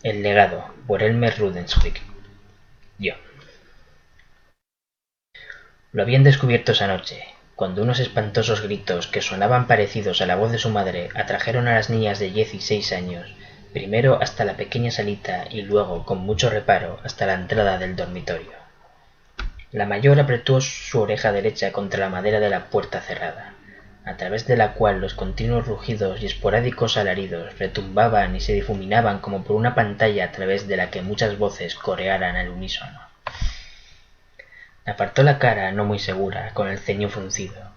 El legado, por Elmer Rudenswick. Yo. Lo habían descubierto esa noche, cuando unos espantosos gritos que sonaban parecidos a la voz de su madre atrajeron a las niñas de 16 años, primero hasta la pequeña salita y luego, con mucho reparo, hasta la entrada del dormitorio. La mayor apretó su oreja derecha contra la madera de la puerta cerrada, a través de la cual los continuos rugidos y esporádicos alaridos retumbaban y se difuminaban como por una pantalla a través de la que muchas voces corearan al unísono. Apartó la cara, no muy segura, con el ceño fruncido.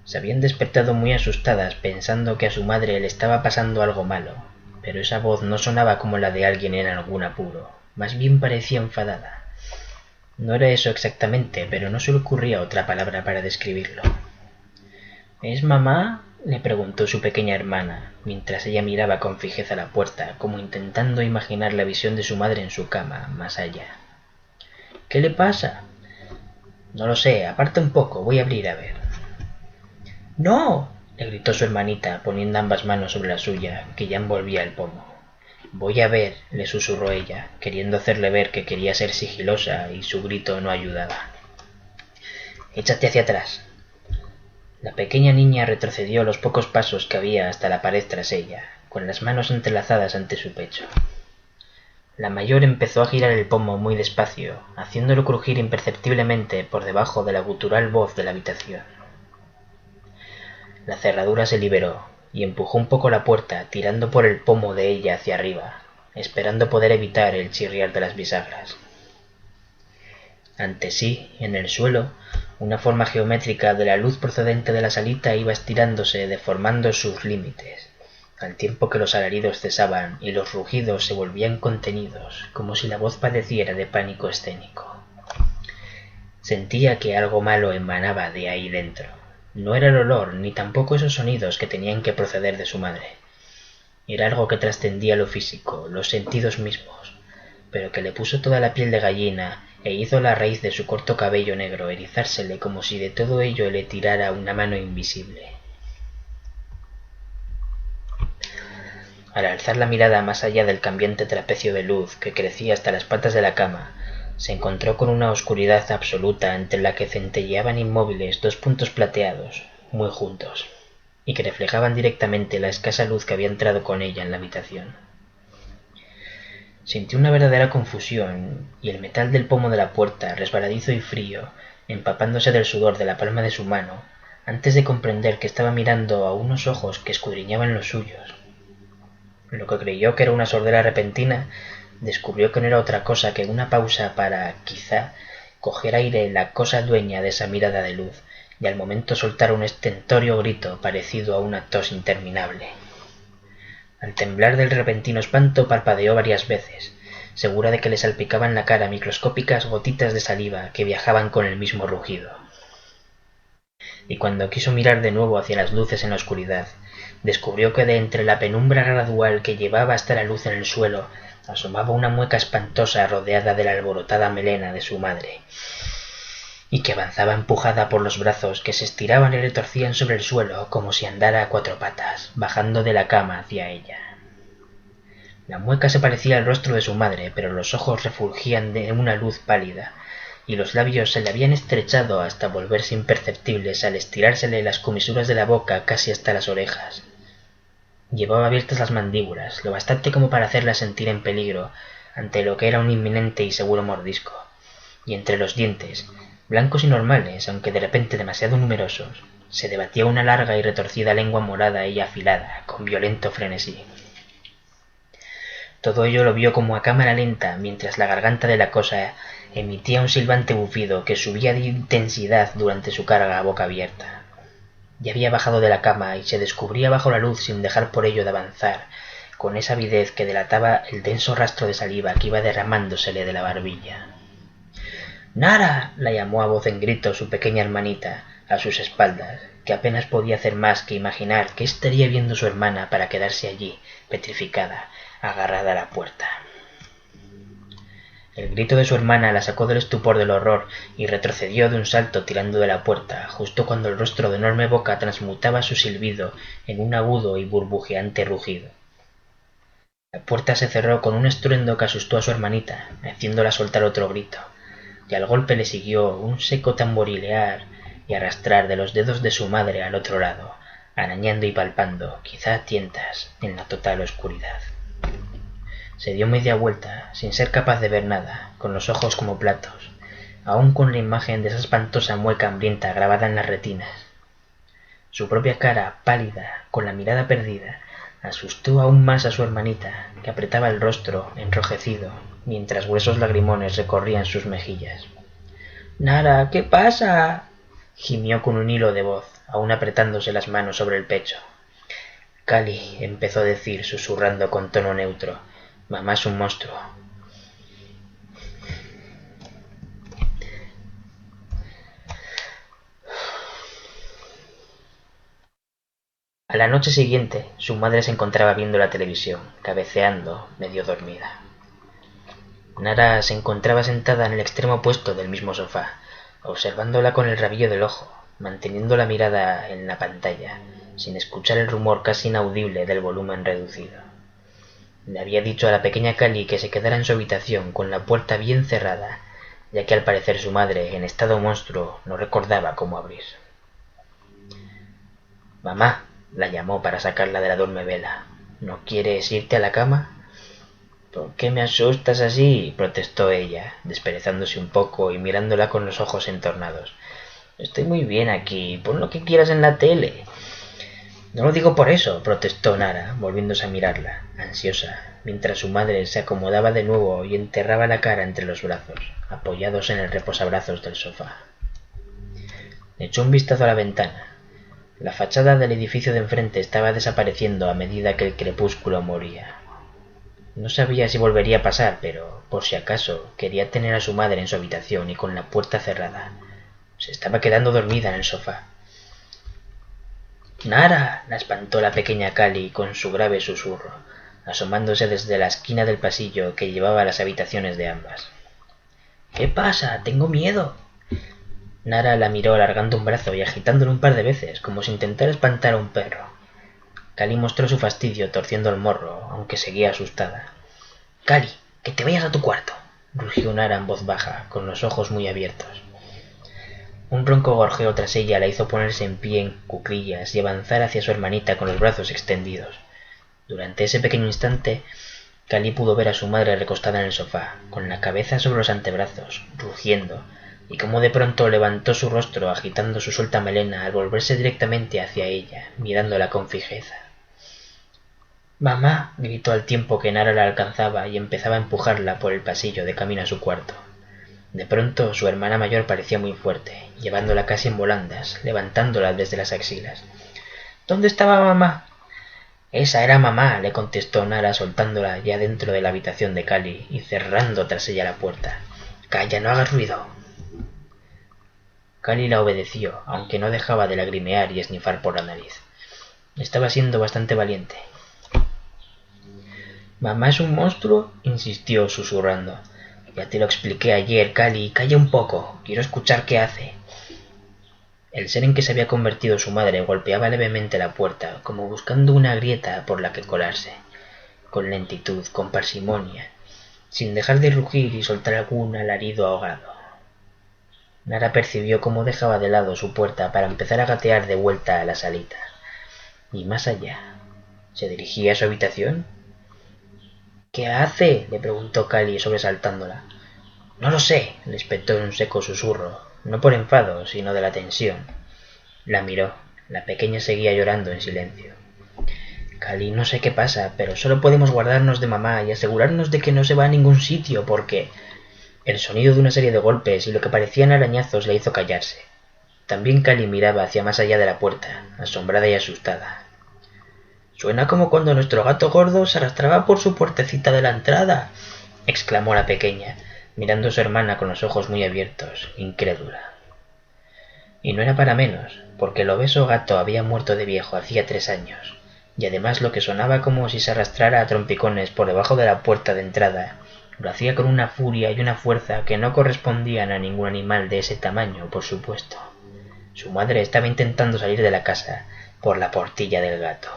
Se habían despertado muy asustadas pensando que a su madre le estaba pasando algo malo, pero esa voz no sonaba como la de alguien en algún apuro, más bien parecía enfadada. No era eso exactamente, pero no se le ocurría otra palabra para describirlo. ¿Es mamá?, le preguntó su pequeña hermana, mientras ella miraba con fijeza la puerta, como intentando imaginar la visión de su madre en su cama, más allá. ¿Qué le pasa? No lo sé, aparta un poco, voy a abrir a ver. ¡No!, le gritó su hermanita, poniendo ambas manos sobre la suya, que ya envolvía el pomo. Voy a ver, le susurró ella, queriendo hacerle ver que quería ser sigilosa, y su grito no ayudaba. Échate hacia atrás. La pequeña niña retrocedió los pocos pasos que había hasta la pared tras ella, con las manos entrelazadas ante su pecho. La mayor empezó a girar el pomo muy despacio, haciéndolo crujir imperceptiblemente por debajo de la gutural voz de la habitación. La cerradura se liberó, y empujó un poco la puerta, tirando por el pomo de ella hacia arriba, esperando poder evitar el chirriar de las bisagras. Ante sí, en el suelo, una forma geométrica de la luz procedente de la salita iba estirándose, deformando sus límites, al tiempo que los alaridos cesaban y los rugidos se volvían contenidos, como si la voz padeciera de pánico escénico. Sentía que algo malo emanaba de ahí dentro. No era el olor, ni tampoco esos sonidos que tenían que proceder de su madre. Era algo que trascendía lo físico, los sentidos mismos, pero que le puso toda la piel de gallina e hizo la raíz de su corto cabello negro erizársele como si de todo ello le tirara una mano invisible. Al alzar la mirada más allá del cambiante trapecio de luz que crecía hasta las patas de la cama, se encontró con una oscuridad absoluta entre la que centelleaban inmóviles dos puntos plateados, muy juntos, y que reflejaban directamente la escasa luz que había entrado con ella en la habitación. Sintió una verdadera confusión, y el metal del pomo de la puerta, resbaladizo y frío, empapándose del sudor de la palma de su mano, antes de comprender que estaba mirando a unos ojos que escudriñaban los suyos. Lo que creyó que era una sordera repentina, descubrió que no era otra cosa que una pausa para, quizá, coger aire la cosa dueña de esa mirada de luz, y al momento soltar un estentório grito parecido a una tos interminable. Al temblar del repentino espanto parpadeó varias veces, segura de que le salpicaban la cara microscópicas gotitas de saliva que viajaban con el mismo rugido. Y cuando quiso mirar de nuevo hacia las luces en la oscuridad, descubrió que de entre la penumbra gradual que llevaba hasta la luz en el suelo asomaba una mueca espantosa rodeada de la alborotada melena de su madre, y que avanzaba empujada por los brazos que se estiraban y retorcían sobre el suelo como si andara a cuatro patas, bajando de la cama hacia ella. La mueca se parecía al rostro de su madre, pero los ojos refulgían de una luz pálida, y los labios se le habían estrechado hasta volverse imperceptibles al estirársele las comisuras de la boca casi hasta las orejas. Llevaba abiertas las mandíbulas, lo bastante como para hacerla sentir en peligro ante lo que era un inminente y seguro mordisco, y entre los dientes, blancos y normales, aunque de repente demasiado numerosos, se debatía una larga y retorcida lengua morada y afilada, con violento frenesí. Todo ello lo vio como a cámara lenta, mientras la garganta de la cosa emitía un silbante bufido que subía de intensidad durante su carga a boca abierta. Ya había bajado de la cama y se descubría bajo la luz sin dejar por ello de avanzar, con esa avidez que delataba el denso rastro de saliva que iba derramándosele de la barbilla. —¡Nara! —la llamó a voz en grito su pequeña hermanita, a sus espaldas, que apenas podía hacer más que imaginar qué estaría viendo su hermana para quedarse allí, petrificada, agarrada a la puerta. El grito de su hermana la sacó del estupor del horror y retrocedió de un salto tirando de la puerta, justo cuando el rostro de enorme boca transmutaba su silbido en un agudo y burbujeante rugido. La puerta se cerró con un estruendo que asustó a su hermanita, haciéndola soltar otro grito, y al golpe le siguió un seco tamborilear y arrastrar de los dedos de su madre al otro lado, arañando y palpando, quizá a tientas, en la total oscuridad. Se dio media vuelta, sin ser capaz de ver nada, con los ojos como platos, aún con la imagen de esa espantosa mueca hambrienta grabada en las retinas. Su propia cara, pálida, con la mirada perdida, asustó aún más a su hermanita, que apretaba el rostro, enrojecido, mientras gruesos lagrimones recorrían sus mejillas. —Nara, ¿qué pasa? —gimió con un hilo de voz, aún apretándose las manos sobre el pecho. —Cali —empezó a decir, susurrando con tono neutro—, mamá es un monstruo. A la noche siguiente, su madre se encontraba viendo la televisión, cabeceando, medio dormida. Nara se encontraba sentada en el extremo opuesto del mismo sofá, observándola con el rabillo del ojo, manteniendo la mirada en la pantalla, sin escuchar el rumor casi inaudible del volumen reducido. Le había dicho a la pequeña Cali que se quedara en su habitación con la puerta bien cerrada, ya que al parecer su madre, en estado monstruo, no recordaba cómo abrir. —Mamá —la llamó para sacarla de la dormevela—, ¿no quieres irte a la cama? —¿Por qué me asustas así? —protestó ella, desperezándose un poco y mirándola con los ojos entornados. —Estoy muy bien aquí, pon lo que quieras en la tele. —No lo digo por eso —protestó Nara, volviéndose a mirarla, ansiosa, mientras su madre se acomodaba de nuevo y enterraba la cara entre los brazos, apoyados en el reposabrazos del sofá. Echó un vistazo a la ventana. La fachada del edificio de enfrente estaba desapareciendo a medida que el crepúsculo moría. No sabía si volvería a pasar, pero, por si acaso, quería tener a su madre en su habitación y con la puerta cerrada. Se estaba quedando dormida en el sofá. —¡Nara! —la espantó la pequeña Cali con su grave susurro, asomándose desde la esquina del pasillo que llevaba a las habitaciones de ambas. —¿Qué pasa? Tengo miedo. Nara la miró alargando un brazo y agitándolo un par de veces, como si intentara espantar a un perro. Cali mostró su fastidio torciendo el morro, aunque seguía asustada. —Cali, que te vayas a tu cuarto —rugió Nara en voz baja, con los ojos muy abiertos. Un ronco gorjeo tras ella la hizo ponerse en pie en cuclillas y avanzar hacia su hermanita con los brazos extendidos. Durante ese pequeño instante, Cali pudo ver a su madre recostada en el sofá, con la cabeza sobre los antebrazos, rugiendo, y cómo de pronto levantó su rostro agitando su suelta melena al volverse directamente hacia ella, mirándola con fijeza. —¡Mamá! —gritó al tiempo que Nara la alcanzaba y empezaba a empujarla por el pasillo de camino a su cuarto. De pronto su hermana mayor parecía muy fuerte, llevándola casi en volandas, levantándola desde las axilas. —¿Dónde estaba mamá? —Esa era mamá —le contestó Nara soltándola ya dentro de la habitación de Cali y cerrando tras ella la puerta. —Calla, no hagas ruido. Cali la obedeció, aunque no dejaba de lagrimear y esnifar por la nariz. Estaba siendo bastante valiente. —¿Mamá es un monstruo? —insistió susurrando. —Ya te lo expliqué ayer, Cali. Calla un poco. Quiero escuchar qué hace. El ser en que se había convertido su madre golpeaba levemente la puerta, como buscando una grieta por la que colarse, con lentitud, con parsimonia, sin dejar de rugir y soltar algún alarido ahogado. Nara percibió cómo dejaba de lado su puerta para empezar a gatear de vuelta a la salita. Y más allá, ¿se dirigía a su habitación? —¿Qué hace? —le preguntó Cali sobresaltándola. —No lo sé —le espetó en un seco susurro, no por enfado, sino de la tensión. La miró. La pequeña seguía llorando en silencio. —Cali, no sé qué pasa, pero solo podemos guardarnos de mamá y asegurarnos de que no se va a ningún sitio, porque... El sonido de una serie de golpes y lo que parecían arañazos le hizo callarse. También Cali miraba hacia más allá de la puerta, asombrada y asustada. —Suena como cuando nuestro gato gordo se arrastraba por su puertecita de la entrada —exclamó la pequeña, mirando a su hermana con los ojos muy abiertos, incrédula. Y no era para menos, porque el obeso gato había muerto de viejo hacía 3 años, y además lo que sonaba como si se arrastrara a trompicones por debajo de la puerta de entrada lo hacía con una furia y una fuerza que no correspondían a ningún animal de ese tamaño, por supuesto. Su madre estaba intentando salir de la casa por la portilla del gato.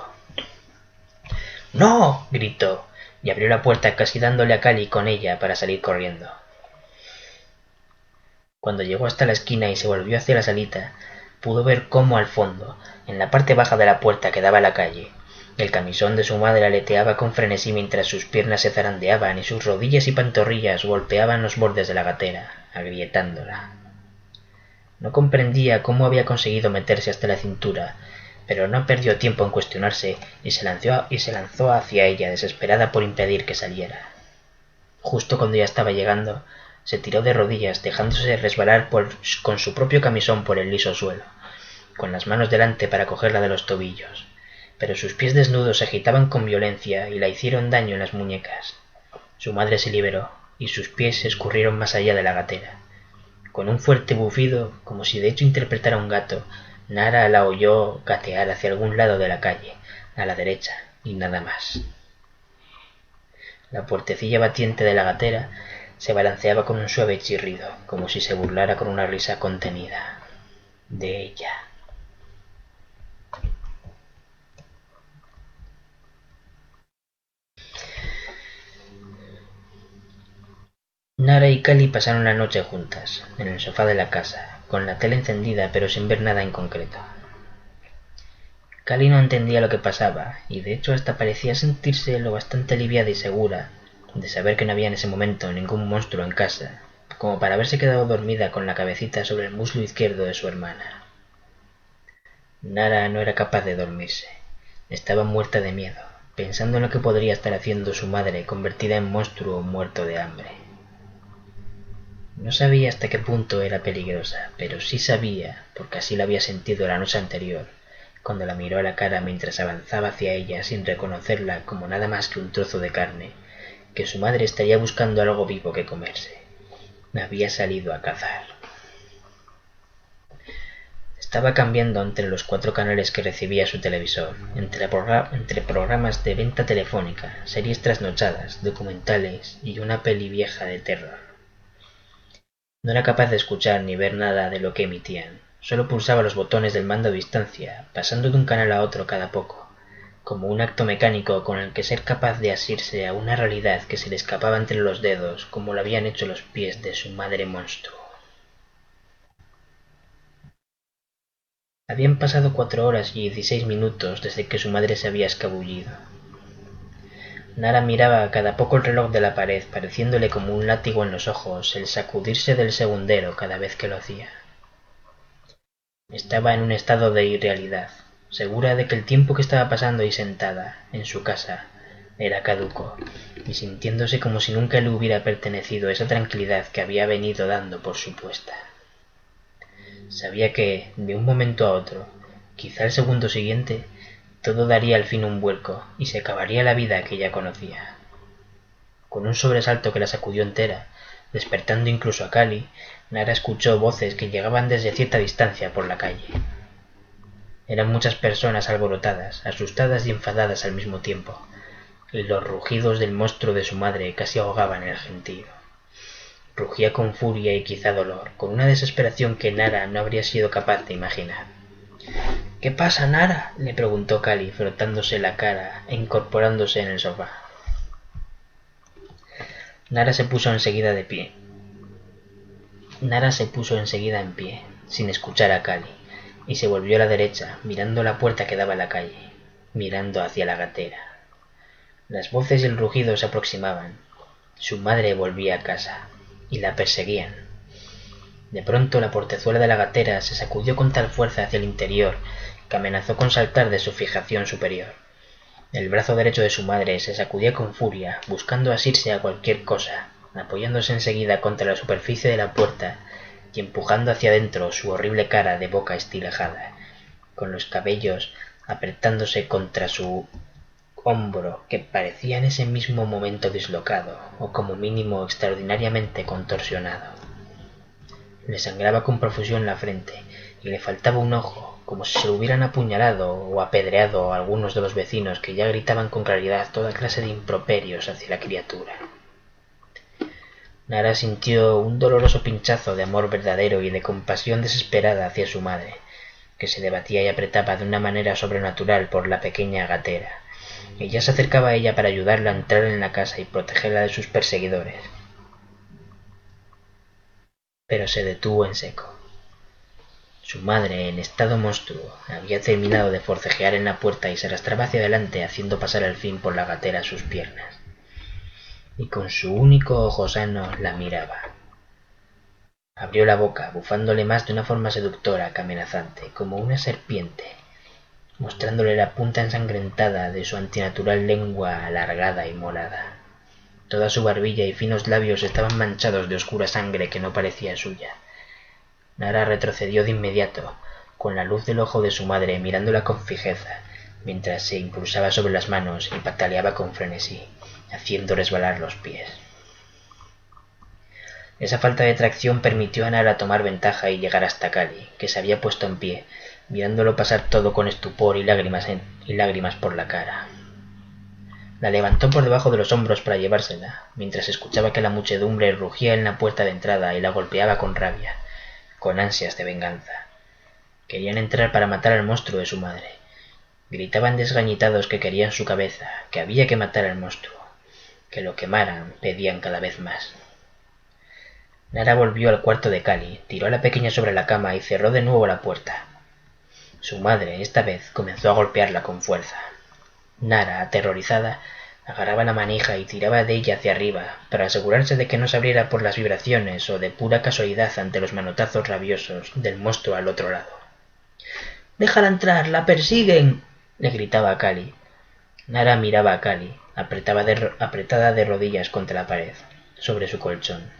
—¡No! —gritó. y abrió la puerta casi dándole a Cali con ella para salir corriendo. Cuando llegó hasta la esquina y se volvió hacia la salita, pudo ver cómo al fondo, en la parte baja de la puerta que daba a la calle, el camisón de su madre aleteaba con frenesí mientras sus piernas se zarandeaban y sus rodillas y pantorrillas golpeaban los bordes de la gatera, agrietándola. No comprendía cómo había conseguido meterse hasta la cintura, pero no perdió tiempo en cuestionarse y se lanzó hacia ella desesperada por impedir que saliera. Justo cuando ya estaba llegando, se tiró de rodillas dejándose resbalar con su propio camisón por el liso suelo, con las manos delante para cogerla de los tobillos, pero sus pies desnudos se agitaban con violencia y la hicieron daño en las muñecas. Su madre se liberó y sus pies se escurrieron más allá de la gatera. Con un fuerte bufido, como si de hecho interpretara un gato, Nara la oyó gatear hacia algún lado de la calle, a la derecha, y nada más. La puertecilla batiente de la gatera se balanceaba con un suave chirrido, como si se burlara con una risa contenida de ella. Nara y Cali pasaron la noche juntas, en el sofá de la casa, con la tele encendida pero sin ver nada en concreto. Cali no entendía lo que pasaba, y de hecho hasta parecía sentirse lo bastante aliviada y segura de saber que no había en ese momento ningún monstruo en casa, como para haberse quedado dormida con la cabecita sobre el muslo izquierdo de su hermana. Nara no era capaz de dormirse. Estaba muerta de miedo, pensando en lo que podría estar haciendo su madre convertida en monstruo muerto de hambre. No sabía hasta qué punto era peligrosa, pero sí sabía, porque así la había sentido la noche anterior, cuando la miró a la cara mientras avanzaba hacia ella sin reconocerla como nada más que un trozo de carne, que su madre estaría buscando algo vivo que comerse. Había salido a cazar. Estaba cambiando entre los 4 canales que recibía su televisor, entre programas de venta telefónica, series trasnochadas, documentales y una peli vieja de terror. No era capaz de escuchar ni ver nada de lo que emitían. Solo pulsaba los botones del mando a distancia, pasando de un canal a otro cada poco, como un acto mecánico con el que ser capaz de asirse a una realidad que se le escapaba entre los dedos, como lo habían hecho los pies de su madre monstruo. Habían pasado 4 horas y 16 minutos desde que su madre se había escabullido. Nara miraba cada poco el reloj de la pared, pareciéndole como un látigo en los ojos el sacudirse del segundero cada vez que lo hacía. Estaba en un estado de irrealidad, segura de que el tiempo que estaba pasando ahí sentada, en su casa, era caduco, y sintiéndose como si nunca le hubiera pertenecido esa tranquilidad que había venido dando por supuesta. Sabía que, de un momento a otro, quizá el segundo siguiente, todo daría al fin un vuelco y se acabaría la vida que ella conocía. Con un sobresalto que la sacudió entera, despertando incluso a Cali, Nara escuchó voces que llegaban desde cierta distancia por la calle. Eran muchas personas alborotadas, asustadas y enfadadas al mismo tiempo, y los rugidos del monstruo de su madre casi ahogaban el gentío. Rugía con furia y quizá dolor, con una desesperación que Nara no habría sido capaz de imaginar. —¿Qué pasa, Nara? —le preguntó Cali, frotándose la cara e incorporándose en el sofá. Nara se puso enseguida en pie, sin escuchar a Cali, y se volvió a la derecha, mirando la puerta que daba a la calle, mirando hacia la gatera. Las voces y el rugido se aproximaban. Su madre volvía a casa, y la perseguían. De pronto la portezuela de la gatera se sacudió con tal fuerza hacia el interior que amenazó con saltar de su fijación superior. El brazo derecho de su madre se sacudía con furia, buscando asirse a cualquier cosa, apoyándose enseguida contra la superficie de la puerta y empujando hacia adentro su horrible cara de boca estilejada, con los cabellos apretándose contra su hombro que parecía en ese mismo momento dislocado, o como mínimo extraordinariamente contorsionado. Le sangraba con profusión la frente, y le faltaba un ojo, como si se lo hubieran apuñalado o apedreado algunos de los vecinos que ya gritaban con claridad toda clase de improperios hacia la criatura. Nara sintió un doloroso pinchazo de amor verdadero y de compasión desesperada hacia su madre, que se debatía y apretaba de una manera sobrenatural por la pequeña gatera, Ella se acercaba a ella para ayudarla a entrar en la casa y protegerla de sus perseguidores. Pero se detuvo en seco. Su madre, en estado monstruo, había terminado de forcejear en la puerta y se arrastraba hacia adelante haciendo pasar al fin por la gatera sus piernas. Y con su único ojo sano la miraba. Abrió la boca, bufándole más de una forma seductora que amenazante, como una serpiente, mostrándole la punta ensangrentada de su antinatural lengua alargada y morada. Toda su barbilla y finos labios estaban manchados de oscura sangre que no parecía suya. Nara retrocedió de inmediato, con la luz del ojo de su madre mirándola con fijeza, mientras se impulsaba sobre las manos y pataleaba con frenesí, haciendo resbalar los pies. Esa falta de tracción permitió a Nara tomar ventaja y llegar hasta Cali, que se había puesto en pie, mirándolo pasar todo con estupor y lágrimas por la cara. La levantó por debajo de los hombros para llevársela, mientras escuchaba que la muchedumbre rugía en la puerta de entrada y la golpeaba con rabia, con ansias de venganza. Querían entrar para matar al monstruo de su madre. Gritaban desgañitados que querían su cabeza, que había que matar al monstruo, que lo quemaran, pedían cada vez más. Nara volvió al cuarto de Cali, tiró a la pequeña sobre la cama y cerró de nuevo la puerta. Su madre, esta vez, comenzó a golpearla con fuerza. Nara, aterrorizada, agarraba la manija y tiraba de ella hacia arriba, para asegurarse de que no se abriera por las vibraciones o de pura casualidad ante los manotazos rabiosos del monstruo al otro lado. —¡Déjala entrar! ¡La persiguen! —le gritaba a Cali. Nara miraba a Cali, apretada de rodillas contra la pared, sobre su colchón.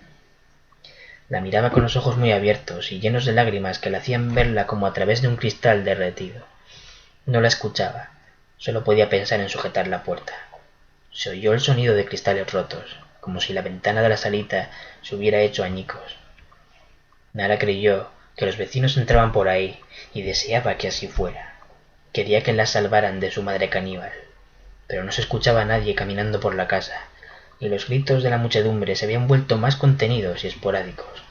La miraba con los ojos muy abiertos y llenos de lágrimas que le hacían verla como a través de un cristal derretido. No la escuchaba, solo podía pensar en sujetar la puerta. Se oyó el sonido de cristales rotos, como si la ventana de la salita se hubiera hecho añicos. Nara creyó que los vecinos entraban por ahí y deseaba que así fuera. Quería que la salvaran de su madre caníbal, pero no se escuchaba a nadie caminando por la casa, y los gritos de la muchedumbre se habían vuelto más contenidos y esporádicos.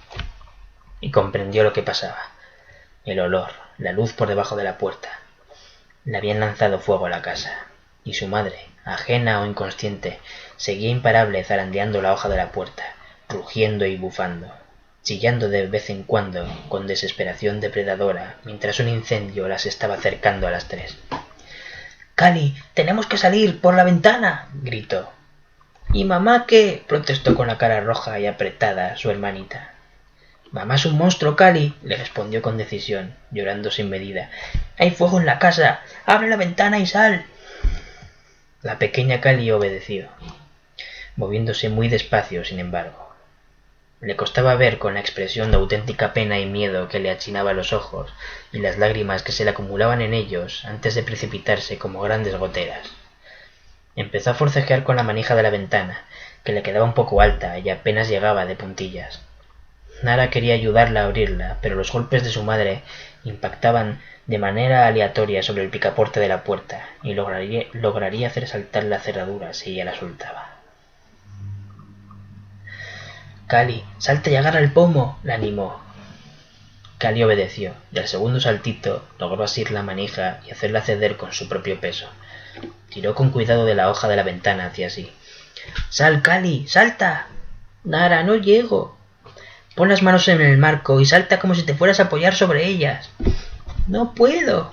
Y comprendió lo que pasaba. El olor, la luz por debajo de la puerta. Le habían lanzado fuego a la casa, y su madre, ajena o inconsciente, seguía imparable zarandeando la hoja de la puerta, rugiendo y bufando, chillando de vez en cuando con desesperación depredadora, mientras un incendio las estaba acercando a las 3. —¡Cali, tenemos que salir por la ventana! —gritó. —¿Y mamá qué? —protestó con la cara roja y apretada su hermanita. —Mamá es un monstruo, Cali —le respondió con decisión, llorando sin medida—. ¡Hay fuego en la casa! ¡Abre la ventana y sal! La pequeña Cali obedeció, moviéndose muy despacio, sin embargo. Le costaba ver con la expresión de auténtica pena y miedo que le achinaba los ojos y las lágrimas que se le acumulaban en ellos antes de precipitarse como grandes goteras. Empezó a forcejear con la manija de la ventana, que le quedaba un poco alta y apenas llegaba de puntillas. Nara quería ayudarla a abrirla, pero los golpes de su madre impactaban de manera aleatoria sobre el picaporte de la puerta y lograría hacer saltar la cerradura si ella la soltaba. —Cali, salta y agarra el pomo —la animó. Cali obedeció, y al segundo saltito logró asir la manija y hacerla ceder con su propio peso. Tiró con cuidado de la hoja de la ventana hacia sí. —¡Sal, Cali! ¡Salta! —Nara, no llego. —Pon las manos en el marco y salta como si te fueras a apoyar sobre ellas. —No puedo.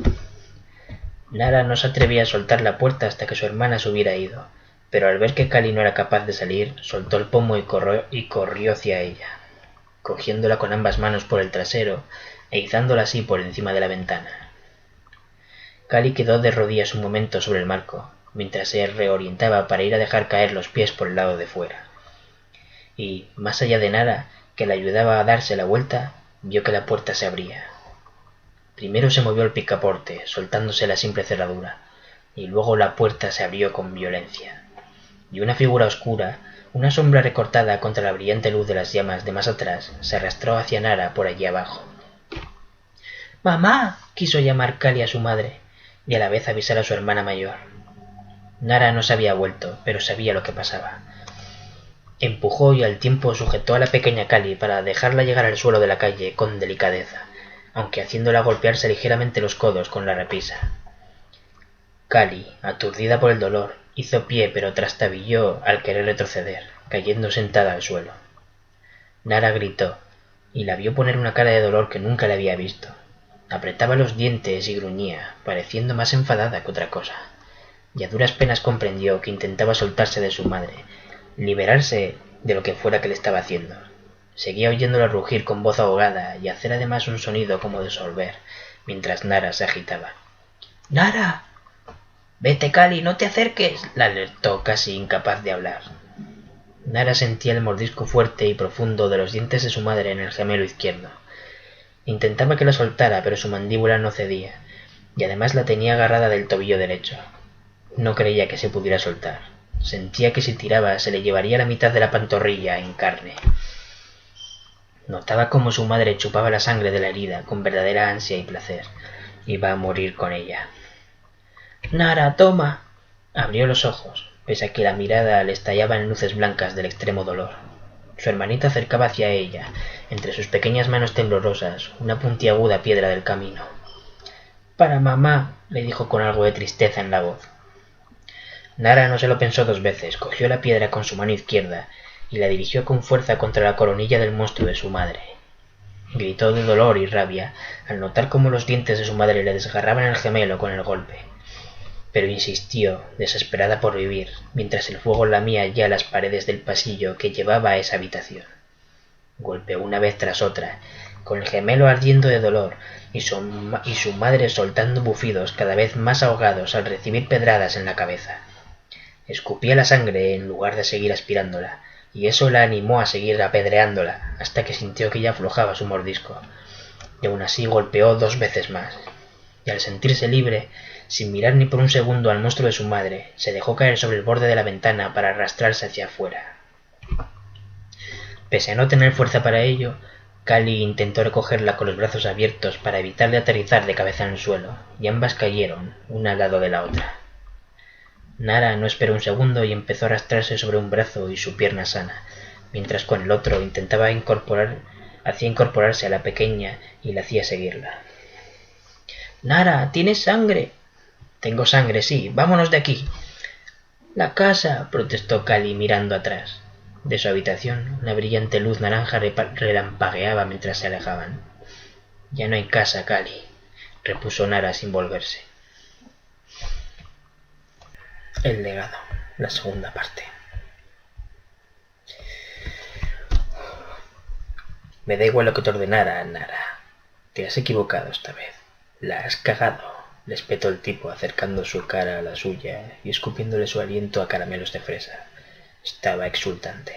Nara no se atrevía a soltar la puerta hasta que su hermana se hubiera ido, pero al ver que Cali no era capaz de salir, soltó el pomo y corrió hacia ella, cogiéndola con ambas manos por el trasero e izándola así por encima de la ventana. Cali quedó de rodillas un momento sobre el marco, mientras se reorientaba para ir a dejar caer los pies por el lado de fuera. Y, más allá de Nara, que le ayudaba a darse la vuelta, vio que la puerta se abría. Primero se movió el picaporte, soltándose la simple cerradura, y luego la puerta se abrió con violencia, y una figura oscura, una sombra recortada contra la brillante luz de las llamas de más atrás, se arrastró hacia Nara por allí abajo. —¡Mamá! —quiso llamar Cali a su madre, y a la vez avisar a su hermana mayor. Nara no se había vuelto, pero sabía lo que pasaba. Empujó y al tiempo sujetó a la pequeña Cali para dejarla llegar al suelo de la calle con delicadeza, aunque haciéndola golpearse ligeramente los codos con la repisa. Cali, aturdida por el dolor, hizo pie pero trastabilló al querer retroceder, cayendo sentada al suelo. Nara gritó, y la vio poner una cara de dolor que nunca le había visto. Apretaba los dientes y gruñía, pareciendo más enfadada que otra cosa. Y a duras penas comprendió que intentaba soltarse de su madre, liberarse de lo que fuera que le estaba haciendo. Seguía oyéndola rugir con voz ahogada y hacer además un sonido como de sorber, mientras Nara se agitaba. ¡Nara! —¡Vete, Cali, no te acerques! —la alertó, casi incapaz de hablar. Nara sentía el mordisco fuerte y profundo de los dientes de su madre en el gemelo izquierdo. Intentaba que la soltara, pero su mandíbula no cedía, y además la tenía agarrada del tobillo derecho. No creía que se pudiera soltar. Sentía que si tiraba se le llevaría la mitad de la pantorrilla en carne. Notaba cómo su madre chupaba la sangre de la herida con verdadera ansia y placer. Iba a morir con ella. —¡Nara, toma! Abrió los ojos, pese a que la mirada le estallaba en luces blancas del extremo dolor. Su hermanita acercaba hacia ella, entre sus pequeñas manos temblorosas, una puntiaguda piedra del camino. —Para mamá —le dijo con algo de tristeza en la voz. Nara no se lo pensó dos veces, cogió la piedra con su mano izquierda y la dirigió con fuerza contra la coronilla del monstruo de su madre. Gritó de dolor y rabia al notar cómo los dientes de su madre le desgarraban el gemelo con el golpe. Pero insistió, desesperada por vivir, mientras el fuego lamía ya las paredes del pasillo que llevaba a esa habitación. Golpeó una vez tras otra, con el gemelo ardiendo de dolor y su madre soltando bufidos cada vez más ahogados al recibir pedradas en la cabeza. Escupía la sangre en lugar de seguir aspirándola, y eso la animó a seguir apedreándola hasta que sintió que ya aflojaba su mordisco. Y aún así golpeó 2 veces más, y al sentirse libre, sin mirar ni por un segundo al monstruo de su madre, se dejó caer sobre el borde de la ventana para arrastrarse hacia afuera. Pese a no tener fuerza para ello, Cali intentó recogerla con los brazos abiertos para evitar de aterrizar de cabeza en el suelo, y ambas cayeron, una al lado de la otra. Nara no esperó un segundo y empezó a arrastrarse sobre un brazo y su pierna sana, mientras con el otro hacía incorporarse a la pequeña y la hacía seguirla. —¡Nara, tienes sangre! —Tengo sangre, sí. Vámonos de aquí. —La casa —protestó Cali mirando atrás. De su habitación, una brillante luz naranja relampagueaba mientras se alejaban. —Ya no hay casa, Cali —repuso Nara sin volverse. El legado, la segunda parte. Me da igual lo que te ordenara, Nara. Te has equivocado esta vez. La has cagado, le espetó el tipo, acercando su cara a la suya y escupiéndole su aliento a caramelos de fresa. Estaba exultante.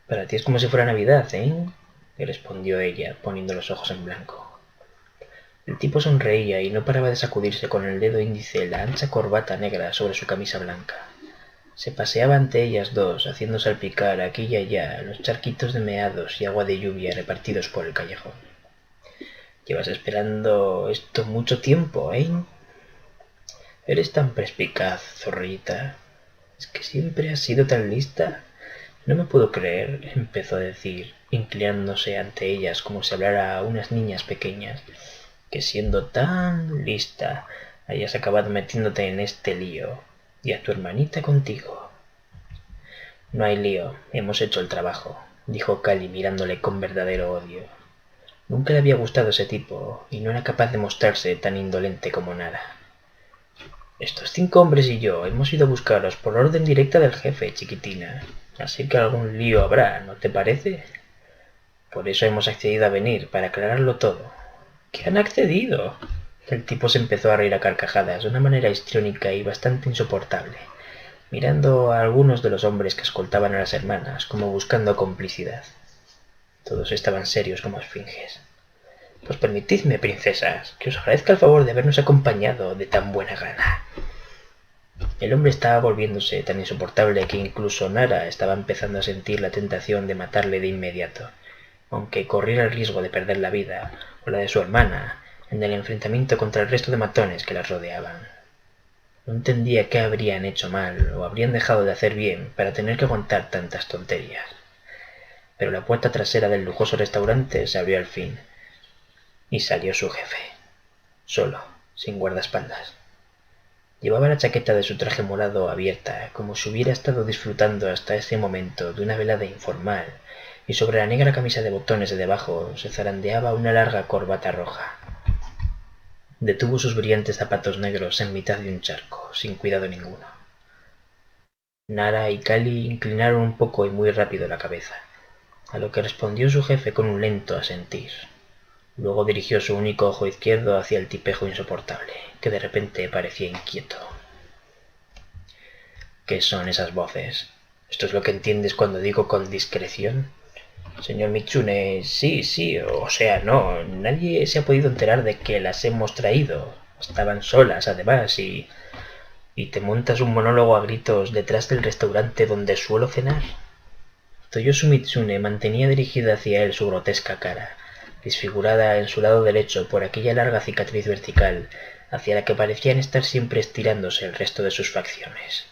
Para ti es como si fuera Navidad, ¿eh? Le respondió ella, poniendo los ojos en blanco. El tipo sonreía y no paraba de sacudirse con el dedo índice la ancha corbata negra sobre su camisa blanca. Se paseaba ante ellas dos, haciendo salpicar aquí y allá los charquitos de meados y agua de lluvia repartidos por el callejón. Llevas esperando esto mucho tiempo, ¿eh? Eres tan perspicaz, zorrita. ¿Es que siempre has sido tan lista? No me puedo creer, empezó a decir, inclinándose ante ellas como si hablara a unas niñas pequeñas, que siendo tan lista hayas acabado metiéndote en este lío, y a tu hermanita contigo. No hay lío, hemos hecho el trabajo, dijo Cali mirándole con verdadero odio. Nunca le había gustado ese tipo, y no era capaz de mostrarse tan indolente como Nara. Estos 5 hombres y yo hemos ido a buscaros por orden directa del jefe, chiquitina, así que algún lío habrá, ¿no te parece? Por eso hemos accedido a venir, para aclararlo todo. ¿Qué han accedido? El tipo se empezó a reír a carcajadas de una manera histriónica y bastante insoportable, mirando a algunos de los hombres que escoltaban a las hermanas como buscando complicidad. Todos estaban serios como esfinges. Pues permitidme, princesas, que os agradezca el favor de habernos acompañado de tan buena gana. El hombre estaba volviéndose tan insoportable que incluso Nara estaba empezando a sentir la tentación de matarle de inmediato, aunque corriera el riesgo de perder la vida, o la de su hermana, en el enfrentamiento contra el resto de matones que las rodeaban. No entendía qué habrían hecho mal o habrían dejado de hacer bien para tener que aguantar tantas tonterías. Pero la puerta trasera del lujoso restaurante se abrió al fin, y salió su jefe, solo, sin guardaespaldas. Llevaba la chaqueta de su traje morado abierta, como si hubiera estado disfrutando hasta ese momento de una velada informal, y sobre la negra camisa de botones de debajo se zarandeaba una larga corbata roja. Detuvo sus brillantes zapatos negros en mitad de un charco, sin cuidado ninguno. Nara y Cali inclinaron un poco y muy rápido la cabeza, a lo que respondió su jefe con un lento asentir. Luego dirigió su único ojo izquierdo hacia el tipejo insoportable, que de repente parecía inquieto. ¿Qué son esas voces? ¿Esto es lo que entiendes cuando digo con discreción? Señor Mitsune, sí, o sea, no, nadie se ha podido enterar de que las hemos traído. Estaban solas, además, y te montas un monólogo a gritos detrás del restaurante donde suelo cenar. Toyosu Mitsune mantenía dirigida hacia él su grotesca cara, desfigurada en su lado derecho por aquella larga cicatriz vertical hacia la que parecían estar siempre estirándose el resto de sus facciones.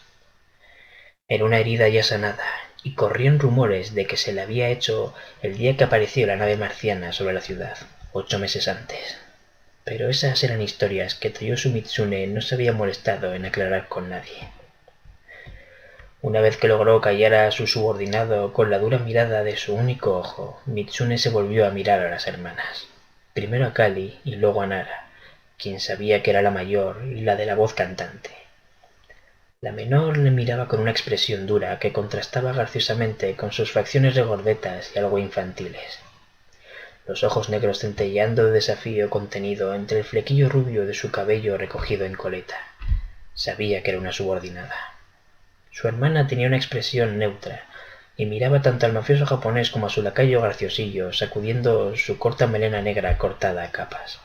Era una herida ya sanada, y corrían rumores de que se la había hecho el día que apareció la nave marciana sobre la ciudad, 8 meses antes. Pero esas eran historias que Toyosu Mitsune no se había molestado en aclarar con nadie. Una vez que logró callar a su subordinado con la dura mirada de su único ojo, Mitsune se volvió a mirar a las hermanas. Primero a Cali y luego a Nara, quien sabía que era la mayor y la de la voz cantante. La menor le miraba con una expresión dura que contrastaba graciosamente con sus facciones regordetas y algo infantiles. Los ojos negros centelleando de desafío contenido entre el flequillo rubio de su cabello recogido en coleta. Sabía que era una subordinada. Su hermana tenía una expresión neutra y miraba tanto al mafioso japonés como a su lacayo graciosillo, sacudiendo su corta melena negra cortada a capas.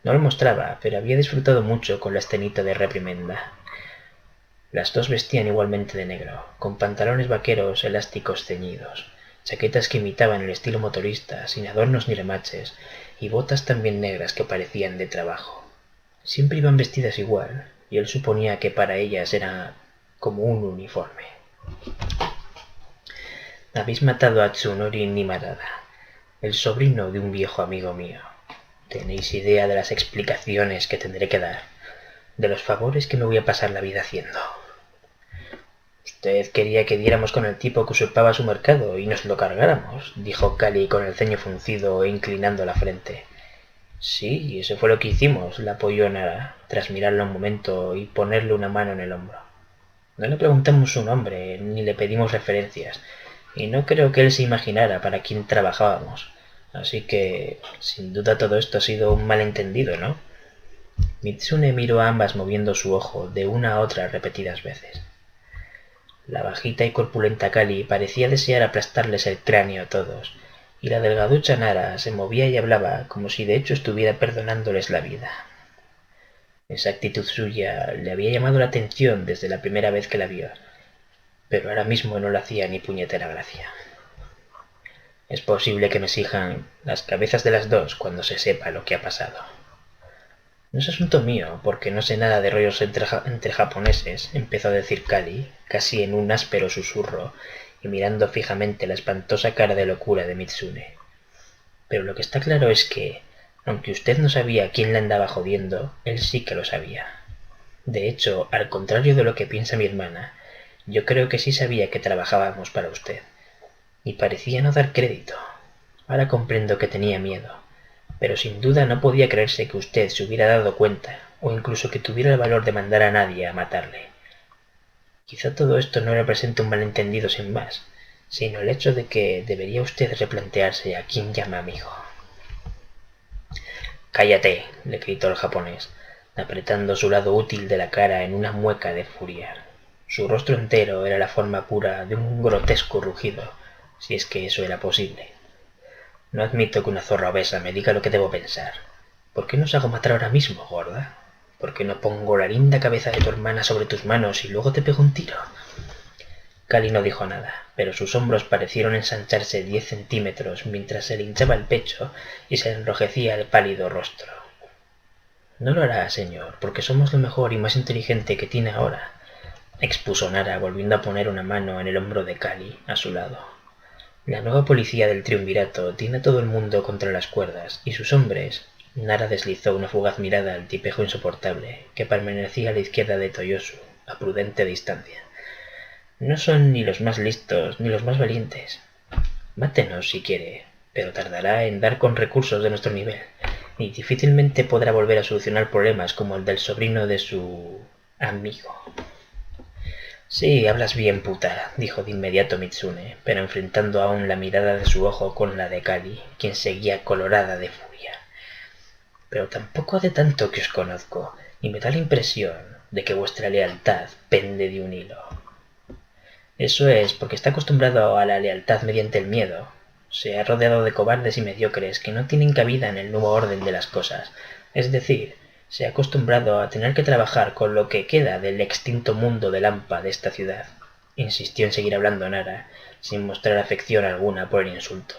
No lo mostraba, pero había disfrutado mucho con la escenita de reprimenda. Las dos vestían igualmente de negro, con pantalones vaqueros elásticos ceñidos, chaquetas que imitaban el estilo motorista, sin adornos ni remaches, y botas también negras que parecían de trabajo. Siempre iban vestidas igual, y él suponía que para ellas era como un uniforme. Habéis matado a Tsunori Nimarada, el sobrino de un viejo amigo mío. ¿Tenéis idea de las explicaciones que tendré que dar? De los favores que me voy a pasar la vida haciendo. Usted quería que diéramos con el tipo que usurpaba su mercado y nos lo cargáramos, dijo Cali con el ceño fruncido e inclinando la frente. Sí, eso fue lo que hicimos, la apoyó Nara, tras mirarlo un momento y ponerle una mano en el hombro. No le preguntamos su nombre, ni le pedimos referencias, y no creo que él se imaginara para quién trabajábamos. Así que, sin duda todo esto ha sido un malentendido, ¿no? Mitsune miró a ambas moviendo su ojo de una a otra repetidas veces. La bajita y corpulenta Cali parecía desear aplastarles el cráneo a todos, y la delgaducha Nara se movía y hablaba como si de hecho estuviera perdonándoles la vida. Esa actitud suya le había llamado la atención desde la primera vez que la vio, pero ahora mismo no le hacía ni puñetera gracia. Es posible que me exijan las cabezas de las dos cuando se sepa lo que ha pasado. No es asunto mío, porque no sé nada de rollos entre japoneses, empezó a decir Cali, casi en un áspero susurro, y mirando fijamente la espantosa cara de locura de Mitsune. Pero lo que está claro es que, aunque usted no sabía quién la andaba jodiendo, él sí que lo sabía. De hecho, al contrario de lo que piensa mi hermana, yo creo que sí sabía que trabajábamos para usted. Y parecía no dar crédito. Ahora comprendo que tenía miedo. Pero sin duda no podía creerse que usted se hubiera dado cuenta, o incluso que tuviera el valor de mandar a nadie a matarle. Quizá todo esto no represente un malentendido sin más, sino el hecho de que debería usted replantearse a quién llama amigo. «Cállate», le gritó el japonés, apretando su lado útil de la cara en una mueca de furia. Su rostro entero era la forma pura de un grotesco rugido, si es que eso era posible. No admito que una zorra obesa me diga lo que debo pensar. ¿Por qué no os hago matar ahora mismo, gorda? ¿Por qué no pongo la linda cabeza de tu hermana sobre tus manos y luego te pego un tiro? Cali no dijo nada, pero sus hombros parecieron ensancharse 10 centímetros mientras se le hinchaba el pecho y se le enrojecía el pálido rostro. No lo hará, señor, porque somos lo mejor y más inteligente que tiene ahora, expuso Nara, volviendo a poner una mano en el hombro de Cali, a su lado. La nueva policía del triunvirato tiene a todo el mundo contra las cuerdas, y sus hombres, Nara deslizó una fugaz mirada al tipejo insoportable que permanecía a la izquierda de Toyosu, a prudente distancia. No son ni los más listos ni los más valientes. Mátenos si quiere, pero tardará en dar con recursos de nuestro nivel, y difícilmente podrá volver a solucionar problemas como el del sobrino de su amigo. Sí, hablas bien, puta, dijo de inmediato Mitsune, pero enfrentando aún la mirada de su ojo con la de Kali, quien seguía colorada de furia. Pero tampoco hace tanto que os conozco, y me da la impresión de que vuestra lealtad pende de un hilo. Eso es porque está acostumbrado a la lealtad mediante el miedo. Se ha rodeado de cobardes y mediocres que no tienen cabida en el nuevo orden de las cosas. Es decir, se ha acostumbrado a tener que trabajar con lo que queda del extinto mundo de Lampa de esta ciudad. Insistió en seguir hablando Nara, sin mostrar afección alguna por el insulto,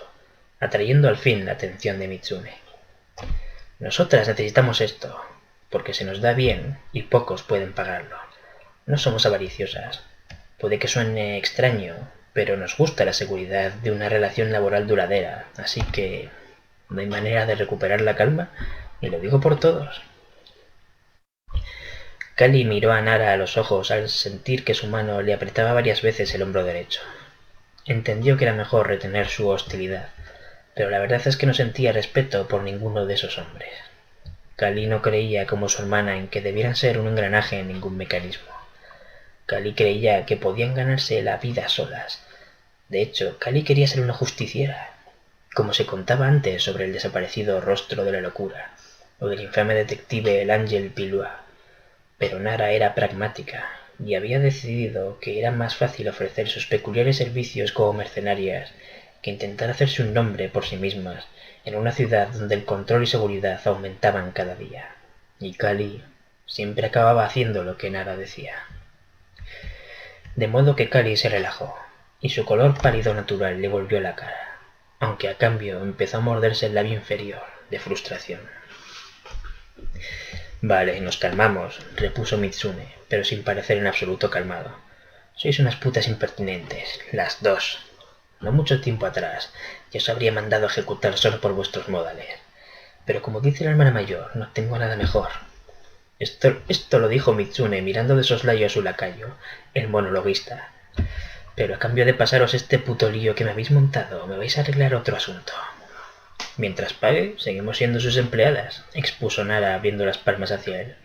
atrayendo al fin la atención de Mitsune. Nosotras necesitamos esto, porque se nos da bien y pocos pueden pagarlo. No somos avariciosas. Puede que suene extraño, pero nos gusta la seguridad de una relación laboral duradera, así que no hay manera de recuperar la calma, y lo digo por todos. Kali miró a Nara a los ojos al sentir que su mano le apretaba varias veces el hombro derecho. Entendió que era mejor retener su hostilidad, pero la verdad es que no sentía respeto por ninguno de esos hombres. Kali no creía como su hermana en que debieran ser un engranaje en ningún mecanismo. Kali creía que podían ganarse la vida solas. De hecho, Kali quería ser una justiciera, como se contaba antes sobre el desaparecido rostro de la locura, o del infame detective el Ángel Pilua. Pero Nara era pragmática, y había decidido que era más fácil ofrecer sus peculiares servicios como mercenarias que intentar hacerse un nombre por sí mismas en una ciudad donde el control y seguridad aumentaban cada día. Y Kali siempre acababa haciendo lo que Nara decía. De modo que Kali se relajó, y su color pálido natural le volvió la cara, aunque a cambio empezó a morderse el labio inferior, de frustración. Vale, nos calmamos, repuso Mitsune, pero sin parecer en absoluto calmado. Sois unas putas impertinentes, las dos. No mucho tiempo atrás, ya os habría mandado a ejecutar solo por vuestros modales. Pero como dice la hermana mayor, no tengo nada mejor. Esto lo dijo Mitsune mirando de soslayo a su lacayo, el monologuista. Pero a cambio de pasaros este puto lío que me habéis montado, me vais a arreglar otro asunto. Mientras pague, seguimos siendo sus empleadas, expuso Nara abriendo las palmas hacia él.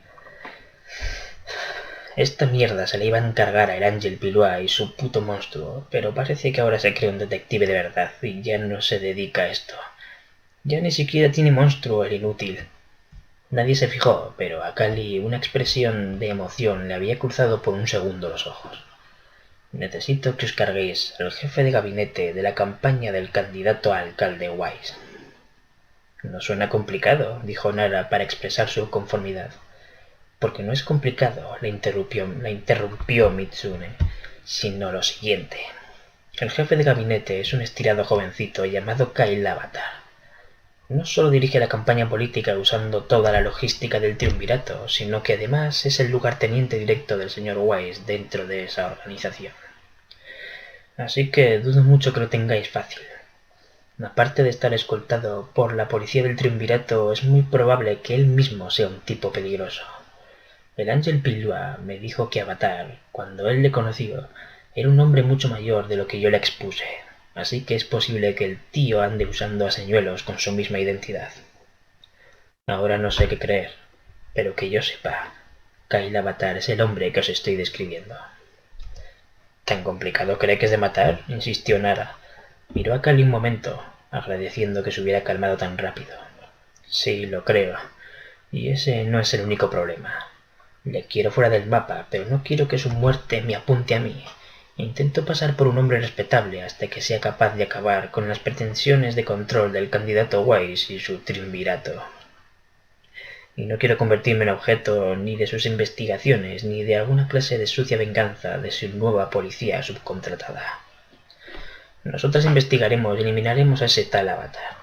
Esta mierda se le iba a encargar a el Ángel Pilua y su puto monstruo, pero parece que ahora se cree un detective de verdad y ya no se dedica a esto. Ya ni siquiera tiene monstruo el inútil. Nadie se fijó, pero a Kali una expresión de emoción le había cruzado por un segundo los ojos. Necesito que os carguéis al jefe de gabinete de la campaña del candidato a alcalde Wise. No suena complicado, dijo Nara para expresar su conformidad. Porque no es complicado, la interrumpió Mitsune, sino lo siguiente. El jefe de gabinete es un estirado jovencito llamado Kyle Avatar. No solo dirige la campaña política usando toda la logística del triunvirato, sino que además es el lugarteniente directo del señor Wise dentro de esa organización. Así que dudo mucho que lo tengáis fácil. Aparte de estar escoltado por la policía del triunvirato, es muy probable que él mismo sea un tipo peligroso. El Ángel Pilua me dijo que Avatar, cuando él le conoció, era un hombre mucho mayor de lo que yo le expuse, así que es posible que el tío ande usando a señuelos con su misma identidad. Ahora no sé qué creer, pero que yo sepa, Kyle Avatar es el hombre que os estoy describiendo. ¿Tan complicado cree que es de matar?, insistió Nara. Miró a Kali un momento, agradeciendo que se hubiera calmado tan rápido. Sí, lo creo. Y ese no es el único problema. Le quiero fuera del mapa, pero no quiero que su muerte me apunte a mí. Intento pasar por un hombre respetable hasta que sea capaz de acabar con las pretensiones de control del candidato Wise y su triunvirato. Y no quiero convertirme en objeto ni de sus investigaciones ni de alguna clase de sucia venganza de su nueva policía subcontratada. Nosotras investigaremos y eliminaremos a ese tal Avatar.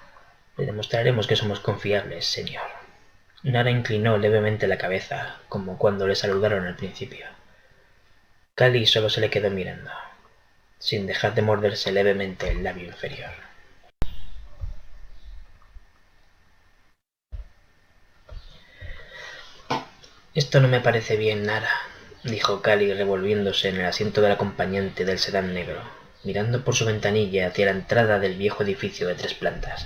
Le demostraremos que somos confiables, señor. Nara inclinó levemente la cabeza, como cuando le saludaron al principio. Kali solo se le quedó mirando, sin dejar de morderse levemente el labio inferior. Esto no me parece bien, Nara, dijo Cali revolviéndose en el asiento del acompañante del sedán negro, mirando por su ventanilla hacia la entrada del viejo edificio de 3 plantas.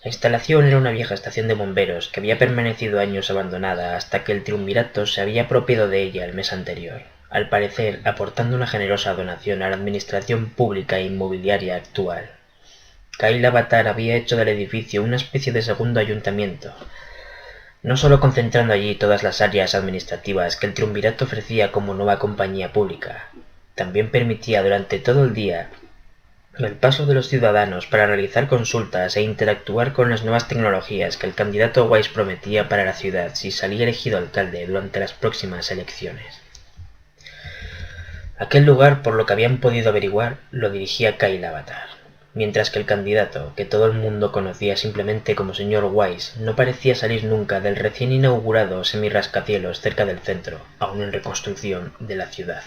La instalación era una vieja estación de bomberos que había permanecido años abandonada hasta que el triunvirato se había apropiado de ella el mes anterior, al parecer aportando una generosa donación a la administración pública e inmobiliaria actual. Kyle Avatar había hecho del edificio una especie de segundo ayuntamiento, no solo concentrando allí todas las áreas administrativas que el triunvirato ofrecía como nueva compañía pública, también permitía durante todo el día el paso de los ciudadanos para realizar consultas e interactuar con las nuevas tecnologías que el candidato Wise prometía para la ciudad si salía elegido alcalde durante las próximas elecciones. Aquel lugar, por lo que habían podido averiguar, lo dirigía Kyle Avatar, mientras que el candidato, que todo el mundo conocía simplemente como señor Wise, no parecía salir nunca del recién inaugurado semirrascacielos cerca del centro, aún en reconstrucción, de la ciudad.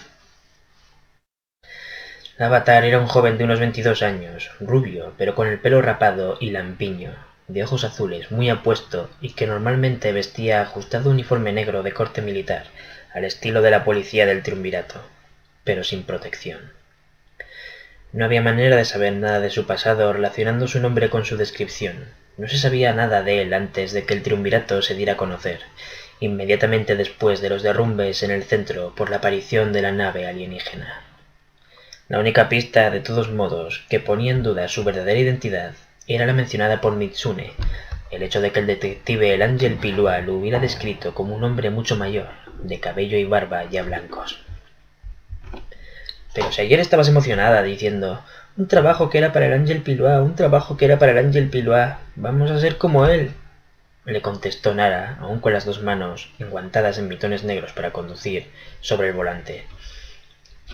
Avatar era un joven de unos 22 años, rubio, pero con el pelo rapado y lampiño, de ojos azules, muy apuesto y que normalmente vestía ajustado uniforme negro de corte militar, al estilo de la policía del triunvirato, pero sin protección. No había manera de saber nada de su pasado relacionando su nombre con su descripción. No se sabía nada de él antes de que el triunvirato se diera a conocer, inmediatamente después de los derrumbes en el centro por la aparición de la nave alienígena. La única pista, de todos modos, que ponía en duda su verdadera identidad era la mencionada por Mitsune, el hecho de que el detective El Ángel Pilua lo hubiera descrito como un hombre mucho mayor, de cabello y barba ya blancos. Pero si ayer estabas emocionada diciendo «Un trabajo que era para el Ángel Pilua, un trabajo que era para el Ángel Pilua, vamos a ser como él», le contestó Nara, aún con las 2 manos enguantadas en mitones negros para conducir, sobre el volante.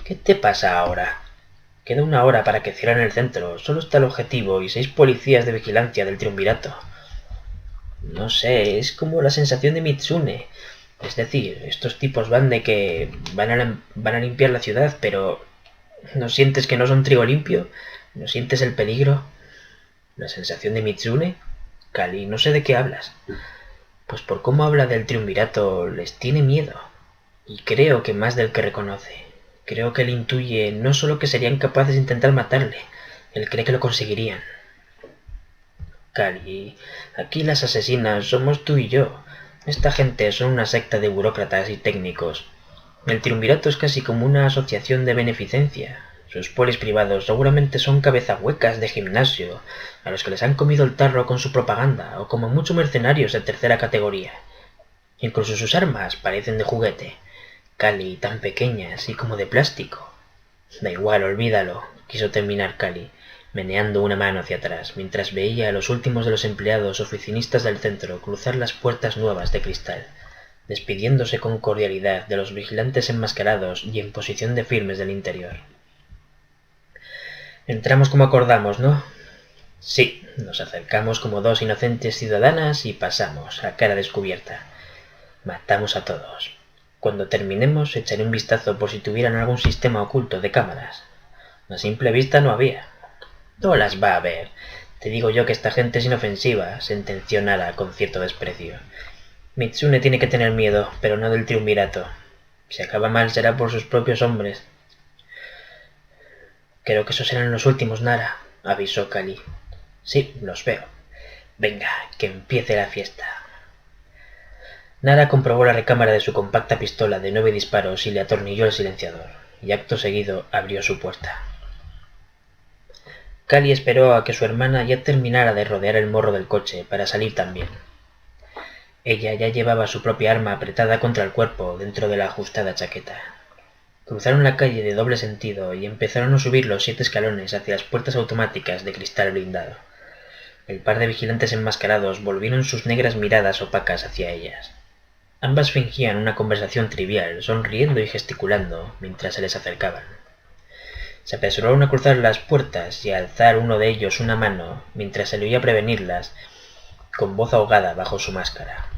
«¿Qué te pasa ahora? Queda 1 hora para que cierren el centro, solo está el objetivo y 6 policías de vigilancia del triunvirato». «No sé, es como la sensación de Mitsune. Es decir, estos tipos van de que van a limpiar la ciudad, pero ¿no sientes que no son trigo limpio? ¿No sientes el peligro?» «¿La sensación de Mitsune? Cali, no sé de qué hablas». «Pues por cómo habla del triunvirato les tiene miedo. Y creo que más del que reconoce. Creo que él intuye no solo que serían capaces de intentar matarle, él cree que lo conseguirían». «Cali, aquí las asesinas somos tú y yo. Esta gente son una secta de burócratas y técnicos. El triunvirato es casi como una asociación de beneficencia. Sus polis privados seguramente son cabezahuecas de gimnasio, a los que les han comido el tarro con su propaganda, o como muchos mercenarios de 3ª categoría. Incluso sus armas parecen de juguete. Cali, tan pequeñas y como de plástico». «Da igual, olvídalo», quiso terminar Cali, meneando una mano hacia atrás, mientras veía a los últimos de los empleados oficinistas del centro cruzar las puertas nuevas de cristal, despidiéndose con cordialidad de los vigilantes enmascarados y en posición de firmes del interior. «Entramos como acordamos, ¿no?» «Sí, nos acercamos como 2 inocentes ciudadanas y pasamos, a cara descubierta. Matamos a todos. Cuando terminemos echaré un vistazo por si tuvieran algún sistema oculto de cámaras. A simple vista no había». «No las va a ver. Te digo yo que esta gente es inofensiva», sentenció Nara con cierto desprecio. «Mitsune tiene que tener miedo, pero no del triunvirato. Si acaba mal será por sus propios hombres». «Creo que esos serán los últimos, Nara», avisó Cali. «Sí, los veo. Venga, que empiece la fiesta». Nara comprobó la recámara de su compacta pistola de 9 disparos y le atornilló el silenciador, y acto seguido abrió su puerta. Cali esperó a que su hermana ya terminara de rodear el morro del coche para salir también. Ella ya llevaba su propia arma apretada contra el cuerpo dentro de la ajustada chaqueta. Cruzaron la calle de doble sentido y empezaron a subir los 7 escalones hacia las puertas automáticas de cristal blindado. El par de vigilantes enmascarados volvieron sus negras miradas opacas hacia ellas. Ambas fingían una conversación trivial, sonriendo y gesticulando mientras se les acercaban. Se apresuraron a cruzar las puertas y a alzar uno de ellos una mano mientras se le oía prevenirlas con voz ahogada bajo su máscara.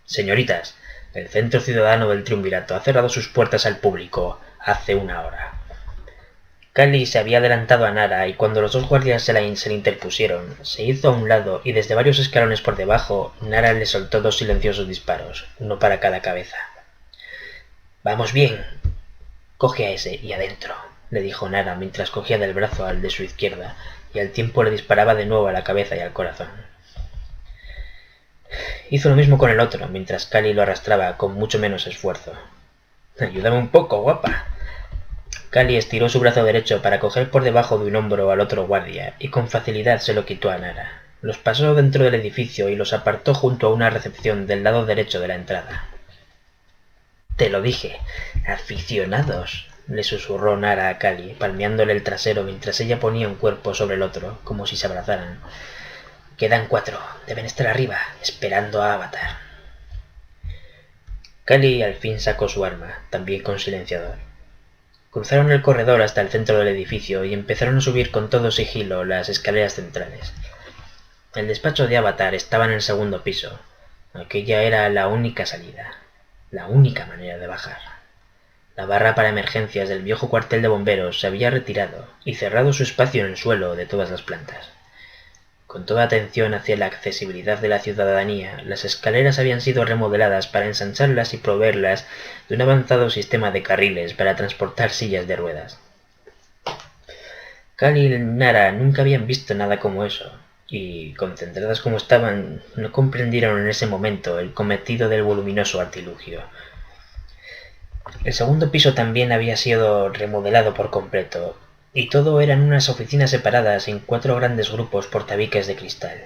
«Señoritas, el Centro Ciudadano del Triunvirato ha cerrado sus puertas al público hace 1 hora». Cali se había adelantado a Nara y cuando los dos guardias se le interpusieron, se hizo a un lado y desde varios escalones por debajo, Nara le soltó 2 silenciosos disparos, uno para cada cabeza. «Vamos bien. Coge a ese y adentro», le dijo Nara mientras cogía del brazo al de su izquierda y al tiempo le disparaba de nuevo a la cabeza y al corazón. Hizo lo mismo con el otro, mientras Cali lo arrastraba con mucho menos esfuerzo. «Ayúdame un poco, guapa». Cali estiró su brazo derecho para coger por debajo de un hombro al otro guardia y con facilidad se lo quitó a Nara. Los pasó dentro del edificio y los apartó junto a una recepción del lado derecho de la entrada. «Te lo dije, aficionados», le susurró Nara a Cali, palmeándole el trasero mientras ella ponía un cuerpo sobre el otro, como si se abrazaran. «Quedan 4, deben estar arriba, esperando a Avatar». Cali al fin sacó su arma, también con silenciador. Cruzaron el corredor hasta el centro del edificio y empezaron a subir con todo sigilo las escaleras centrales. El despacho de Avatar estaba en el segundo piso. Aquella era la única salida, la única manera de bajar. La barra para emergencias del viejo cuartel de bomberos se había retirado y cerrado su espacio en el suelo de todas las plantas. Con toda atención hacia la accesibilidad de la ciudadanía, las escaleras habían sido remodeladas para ensancharlas y proveerlas de un avanzado sistema de carriles para transportar sillas de ruedas. Cali y Nara nunca habían visto nada como eso, y, concentradas como estaban, no comprendieron en ese momento el cometido del voluminoso artilugio. El segundo piso también había sido remodelado por completo, y todo eran unas oficinas separadas en 4 grandes grupos por tabiques de cristal.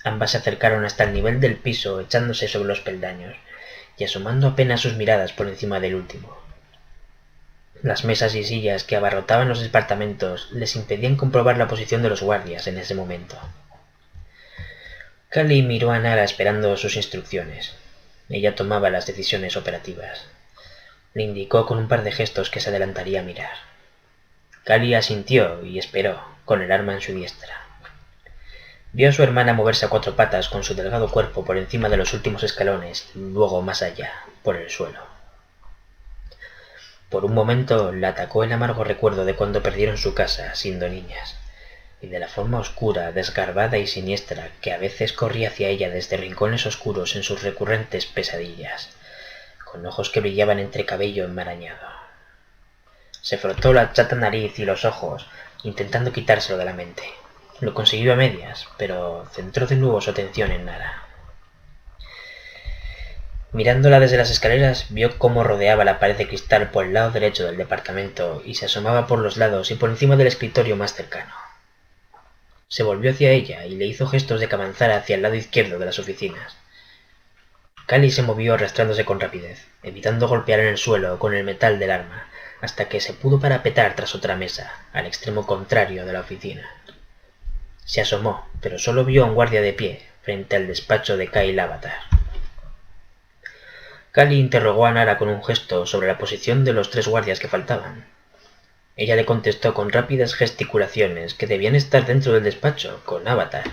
Ambas se acercaron hasta el nivel del piso echándose sobre los peldaños y asomando apenas sus miradas por encima del último. Las mesas y sillas que abarrotaban los departamentos les impedían comprobar la posición de los guardias en ese momento. Cali miró a Nara esperando sus instrucciones. Ella tomaba las decisiones operativas. Le indicó con un par de gestos que se adelantaría a mirar. Cali asintió y esperó, con el arma en su diestra. Vio a su hermana moverse a 4 patas con su delgado cuerpo por encima de los últimos escalones, luego más allá, por el suelo. Por un momento la atacó el amargo recuerdo de cuando perdieron su casa, siendo niñas, y de la forma oscura, desgarbada y siniestra que a veces corría hacia ella desde rincones oscuros en sus recurrentes pesadillas, con ojos que brillaban entre cabello enmarañado. Se frotó la chata nariz y los ojos, intentando quitárselo de la mente. Lo consiguió a medias, pero centró de nuevo su atención en Nara. Mirándola desde las escaleras, vio cómo rodeaba la pared de cristal por el lado derecho del departamento y se asomaba por los lados y por encima del escritorio más cercano. Se volvió hacia ella y le hizo gestos de que avanzara hacia el lado izquierdo de las oficinas. Cali se movió arrastrándose con rapidez, evitando golpear en el suelo con el metal del arma, hasta que se pudo parapetar tras otra mesa, al extremo contrario de la oficina. Se asomó, pero solo vio a un guardia de pie, frente al despacho de Kyle Avatar. Cali interrogó a Nara con un gesto sobre la posición de los 3 guardias que faltaban. Ella le contestó con rápidas gesticulaciones que debían estar dentro del despacho, con Avatar.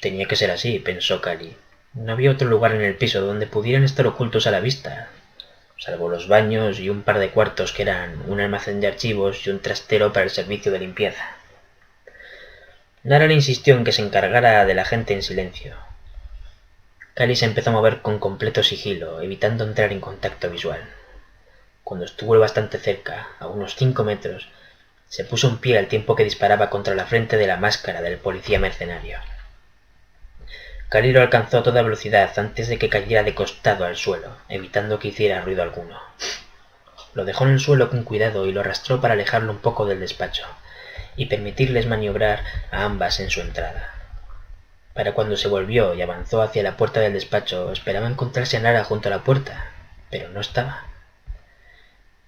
Tenía que ser así, pensó Cali. No había otro lugar en el piso donde pudieran estar ocultos a la vista, salvo los baños y un par de cuartos que eran un almacén de archivos y un trastero para el servicio de limpieza. Nara le insistió en que se encargara de la gente en silencio. Cali se empezó a mover con completo sigilo, evitando entrar en contacto visual. Cuando estuvo bastante cerca, a unos 5 metros, se puso en pie al tiempo que disparaba contra la frente de la máscara del policía mercenario. Cali lo alcanzó a toda velocidad antes de que cayera de costado al suelo, evitando que hiciera ruido alguno. Lo dejó en el suelo con cuidado y lo arrastró para alejarlo un poco del despacho y permitirles maniobrar a ambas en su entrada. Para cuando se volvió y avanzó hacia la puerta del despacho, esperaba encontrarse a Nara junto a la puerta, pero no estaba.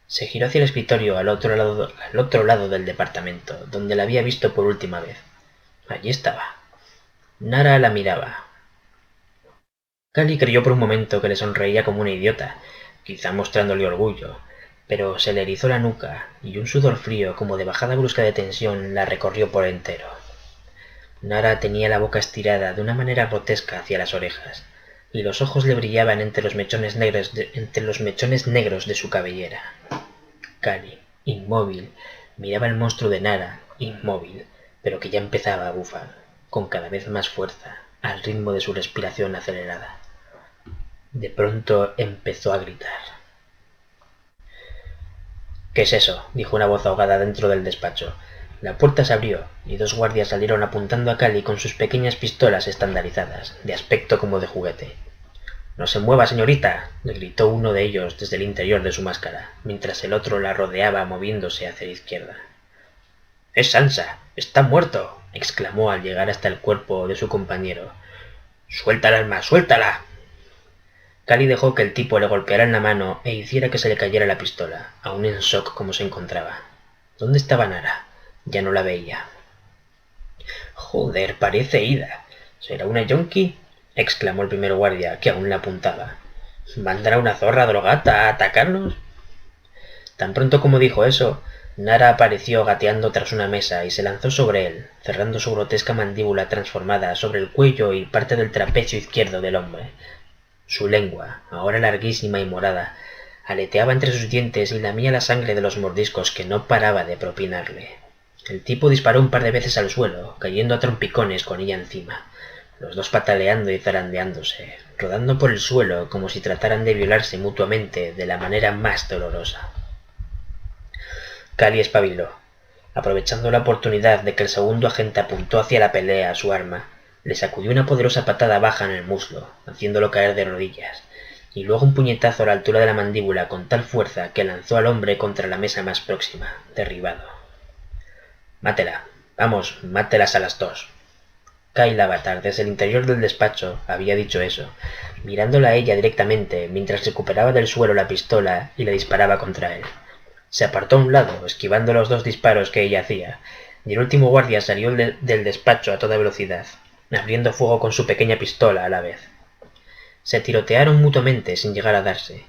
Se giró hacia el escritorio al otro lado del departamento, donde la había visto por última vez. Allí estaba. Nara la miraba. Cali creyó por un momento que le sonreía como una idiota, quizá mostrándole orgullo, pero se le erizó la nuca y un sudor frío como de bajada brusca de tensión la recorrió por entero. Nara tenía la boca estirada de una manera grotesca hacia las orejas, y los ojos le brillaban entre los mechones negros de su cabellera. Cali, inmóvil, Miraba el monstruo de Nara, inmóvil, pero que ya empezaba a bufar, con cada vez más fuerza, al ritmo de su respiración acelerada. De pronto empezó a gritar. «¿Qué es eso?», dijo una voz ahogada dentro del despacho. La puerta se abrió, y 2 guardias salieron apuntando a Cali con sus pequeñas pistolas estandarizadas, de aspecto como de juguete. «¡No se mueva, señorita!», le gritó uno de ellos desde el interior de su máscara, mientras el otro la rodeaba moviéndose hacia la izquierda. «¡Es Sansa! ¡Está muerto!», exclamó al llegar hasta el cuerpo de su compañero. «¡Suelta el arma! ¡Suéltala!». Cali dejó que el tipo le golpeara en la mano e hiciera que se le cayera la pistola, aún en shock como se encontraba. ¿Dónde estaba Nara? Ya no la veía. «Joder, parece ida. ¿Será una yonki?», exclamó el primer guardia, que aún la apuntaba. «¿Mandará una zorra drogata a atacarnos?». Tan pronto como dijo eso, Nara apareció gateando tras una mesa y se lanzó sobre él, cerrando su grotesca mandíbula transformada sobre el cuello y parte del trapecio izquierdo del hombre. Su lengua, ahora larguísima y morada, aleteaba entre sus dientes y lamía la sangre de los mordiscos que no paraba de propinarle. El tipo disparó un par de veces al suelo, cayendo a trompicones con ella encima, los dos pataleando y zarandeándose, rodando por el suelo como si trataran de violarse mutuamente de la manera más dolorosa. Cali espabiló. Aprovechando la oportunidad de que el segundo agente apuntó hacia la pelea su arma, le sacudió una poderosa patada baja en el muslo, haciéndolo caer de rodillas, y luego un puñetazo a la altura de la mandíbula con tal fuerza que lanzó al hombre contra la mesa más próxima, derribado. «Mátela. Vamos, mátelas a las 2». Kyle Avatar, desde el interior del despacho, había dicho eso, mirándola a ella directamente mientras recuperaba del suelo la pistola y la disparaba contra él. Se apartó a un lado, esquivando los 2 disparos que ella hacía, y el último guardia salió del despacho a toda velocidad, abriendo fuego con su pequeña pistola a la vez. Se tirotearon mutuamente sin llegar a darse.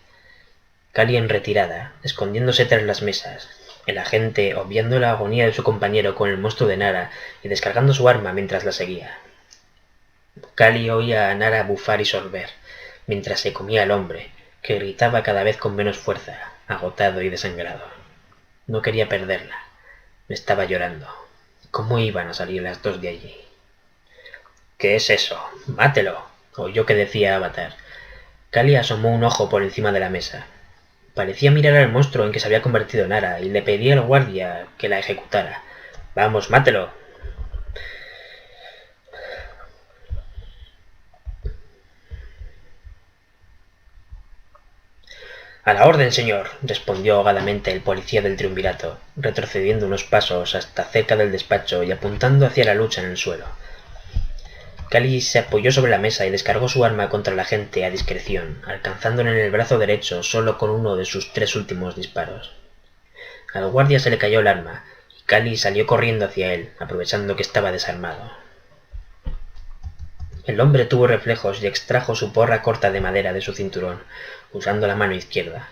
Cali en retirada, escondiéndose tras las mesas, el agente obviando la agonía de su compañero con el monstruo de Nara y descargando su arma mientras la seguía. Cali oía a Nara bufar y sorber, mientras se comía al hombre, que gritaba cada vez con menos fuerza, agotado y desangrado. No quería perderla. Estaba llorando. ¿Cómo iban a salir las 2 de allí? «¿Qué es eso? ¡Mátelo!», oyó que decía Avatar. Cali asomó un ojo por encima de la mesa. Parecía mirar al monstruo en que se había convertido Nara y le pedía al guardia que la ejecutara. «¡Vamos, mátelo!». «A la orden, señor», respondió ahogadamente el policía del triunvirato, retrocediendo unos pasos hasta cerca del despacho y apuntando hacia la lucha en el suelo. Cali se apoyó sobre la mesa y descargó su arma contra el agente a discreción, alcanzándole en el brazo derecho solo con uno de sus 3 últimos disparos. Al guardia se le cayó el arma, y Cali salió corriendo hacia él, aprovechando que estaba desarmado. El hombre tuvo reflejos y extrajo su porra corta de madera de su cinturón, usando la mano izquierda.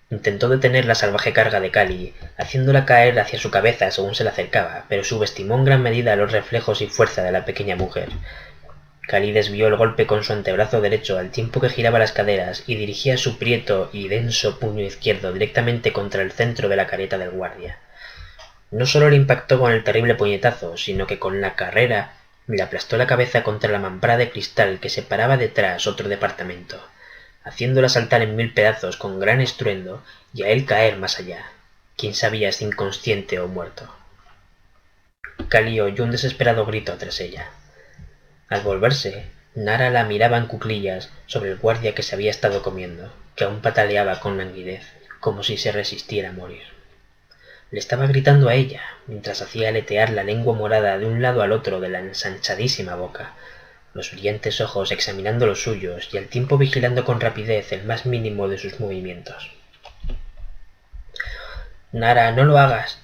Intentó detener la salvaje carga de Cali, haciéndola caer hacia su cabeza según se le acercaba, pero subestimó en gran medida los reflejos y fuerza de la pequeña mujer. Cali desvió el golpe con su antebrazo derecho al tiempo que giraba las caderas y dirigía su prieto y denso puño izquierdo directamente contra el centro de la careta del guardia. No solo le impactó con el terrible puñetazo, sino que con la carrera le aplastó la cabeza contra la mampara de cristal que separaba detrás otro departamento, haciéndola saltar en 1000 pedazos con gran estruendo y a él caer más allá. Quién sabía si inconsciente o muerto. Cali oyó un desesperado grito tras ella. Al volverse, Nara la miraba en cuclillas sobre el guardia que se había estado comiendo, que aún pataleaba con languidez, como si se resistiera a morir. Le estaba gritando a ella, mientras hacía aletear la lengua morada de un lado al otro de la ensanchadísima boca, los brillantes ojos examinando los suyos y al tiempo vigilando con rapidez el más mínimo de sus movimientos. «Nara, no lo hagas».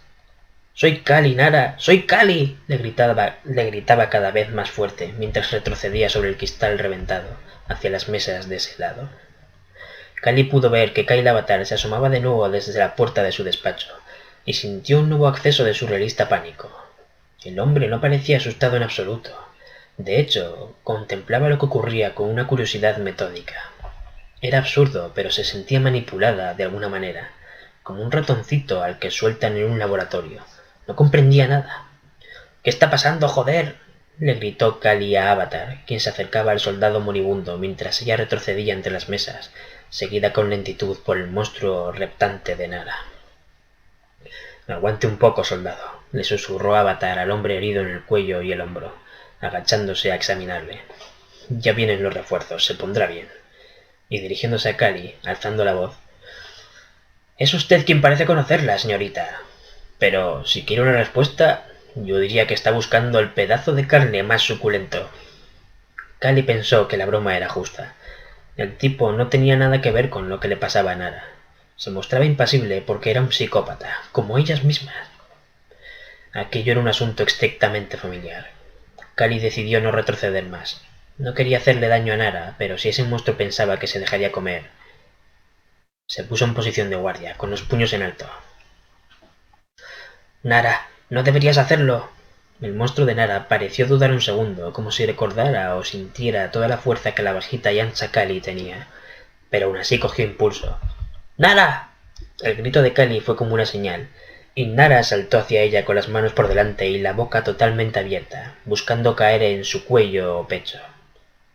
«¡Soy Cali, Nara! ¡Soy Cali!», le gritaba cada vez más fuerte, mientras retrocedía sobre el cristal reventado, hacia las mesas de ese lado. Cali pudo ver que Kyle Avatar se asomaba de nuevo desde la puerta de su despacho, y sintió un nuevo acceso de surrealista pánico. El hombre no parecía asustado en absoluto. De hecho, contemplaba lo que ocurría con una curiosidad metódica. Era absurdo, pero se sentía manipulada de alguna manera. como un ratoncito al que sueltan en un laboratorio. No comprendía nada. —¿Qué está pasando, joder? —le gritó Cali a Avatar, quien se acercaba al soldado moribundo mientras ella retrocedía entre las mesas, seguida con lentitud por el monstruo reptante de Nara. —Aguante un poco, soldado —le susurró Avatar al hombre herido en el cuello y el hombro, agachándose a examinarle—. Ya vienen los refuerzos, se pondrá bien. Y dirigiéndose a Cali, alzando la voz: —Es usted quien parece conocerla, señorita. Pero si quiere una respuesta, yo diría que está buscando el pedazo de carne más suculento. Cali pensó que la broma era justa. El tipo no tenía nada que ver con lo que le pasaba a Nara. Se mostraba impasible porque era un psicópata, como ellas mismas. Aquello era un asunto estrictamente familiar. Cali decidió no retroceder más. No quería hacerle daño a Nara, pero si ese monstruo pensaba que se dejaría comer... Se puso en posición de guardia, con los puños en alto. —Nara, no deberías hacerlo. El monstruo de Nara pareció dudar un segundo, como si recordara o sintiera toda la fuerza que la bajita y ancha Cali tenía, pero aún así cogió impulso. —¡Nara! El grito de Cali fue como una señal, y Nara saltó hacia ella con las manos por delante y la boca totalmente abierta, buscando caer en su cuello o pecho.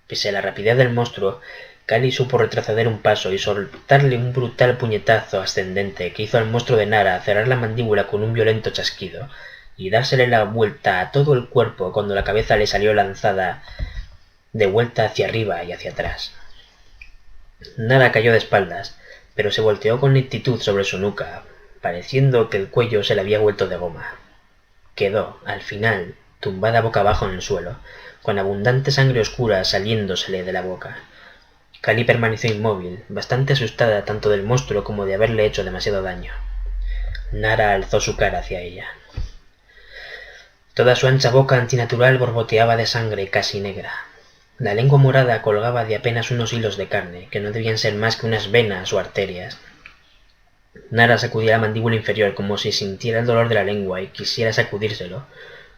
Pese a la rapidez del monstruo, Cali supo retroceder un paso y soltarle un brutal puñetazo ascendente que hizo al monstruo de Nara cerrar la mandíbula con un violento chasquido y dársele la vuelta a todo el cuerpo cuando la cabeza le salió lanzada de vuelta hacia arriba y hacia atrás. Nara cayó de espaldas, pero se volteó con lentitud sobre su nuca, pareciendo que el cuello se le había vuelto de goma. Quedó, al final, tumbada boca abajo en el suelo, con abundante sangre oscura saliéndosele de la boca. Cali permaneció inmóvil, bastante asustada tanto del monstruo como de haberle hecho demasiado daño. Nara alzó su cara hacia ella. Toda su ancha boca antinatural borboteaba de sangre casi negra. La lengua morada colgaba de apenas unos hilos de carne, que no debían ser más que unas venas o arterias. Nara sacudía la mandíbula inferior como si sintiera el dolor de la lengua y quisiera sacudírselo.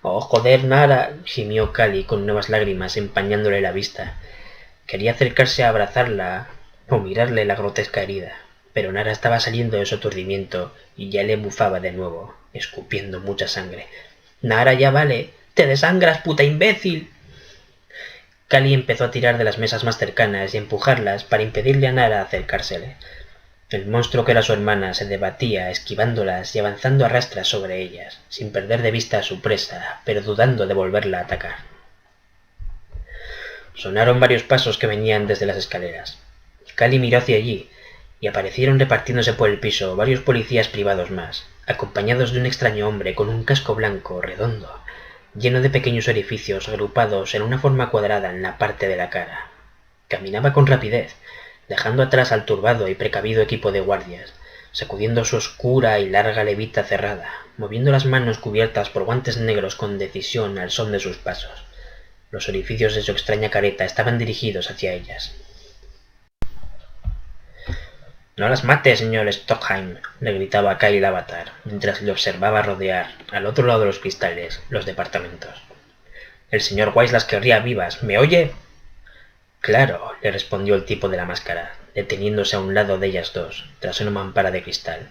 —¡Oh, joder, Nara! —gimió Cali con nuevas lágrimas empañándole la vista. Quería acercarse a abrazarla o mirarle la grotesca herida, pero Nara estaba saliendo de su aturdimiento y ya le bufaba de nuevo, escupiendo mucha sangre. —Nara, ya vale. ¡Te desangras, puta imbécil! Cali empezó a tirar de las mesas más cercanas y a empujarlas para impedirle a Nara acercársele. El monstruo que era su hermana se debatía, esquivándolas y avanzando a rastras sobre ellas, sin perder de vista a su presa, pero dudando de volverla a atacar. Sonaron varios pasos que venían desde las escaleras. Cali miró hacia allí, y aparecieron repartiéndose por el piso varios policías privados más, acompañados de un extraño hombre con un casco blanco redondo, lleno de pequeños orificios agrupados en una forma cuadrada en la parte de la cara. Caminaba con rapidez, dejando atrás al turbado y precavido equipo de guardias, sacudiendo su oscura y larga levita cerrada, moviendo las manos cubiertas por guantes negros con decisión al son de sus pasos. Los orificios de su extraña careta estaban dirigidos hacia ellas. —No las mate, señor Stockheim —le gritaba Kyle Avatar, mientras le observaba rodear, al otro lado de los cristales, los departamentos. —El señor Weiss las querría vivas, ¿me oye? —Claro —le respondió el tipo de la máscara, deteniéndose a un lado de ellas dos, tras una mampara de cristal.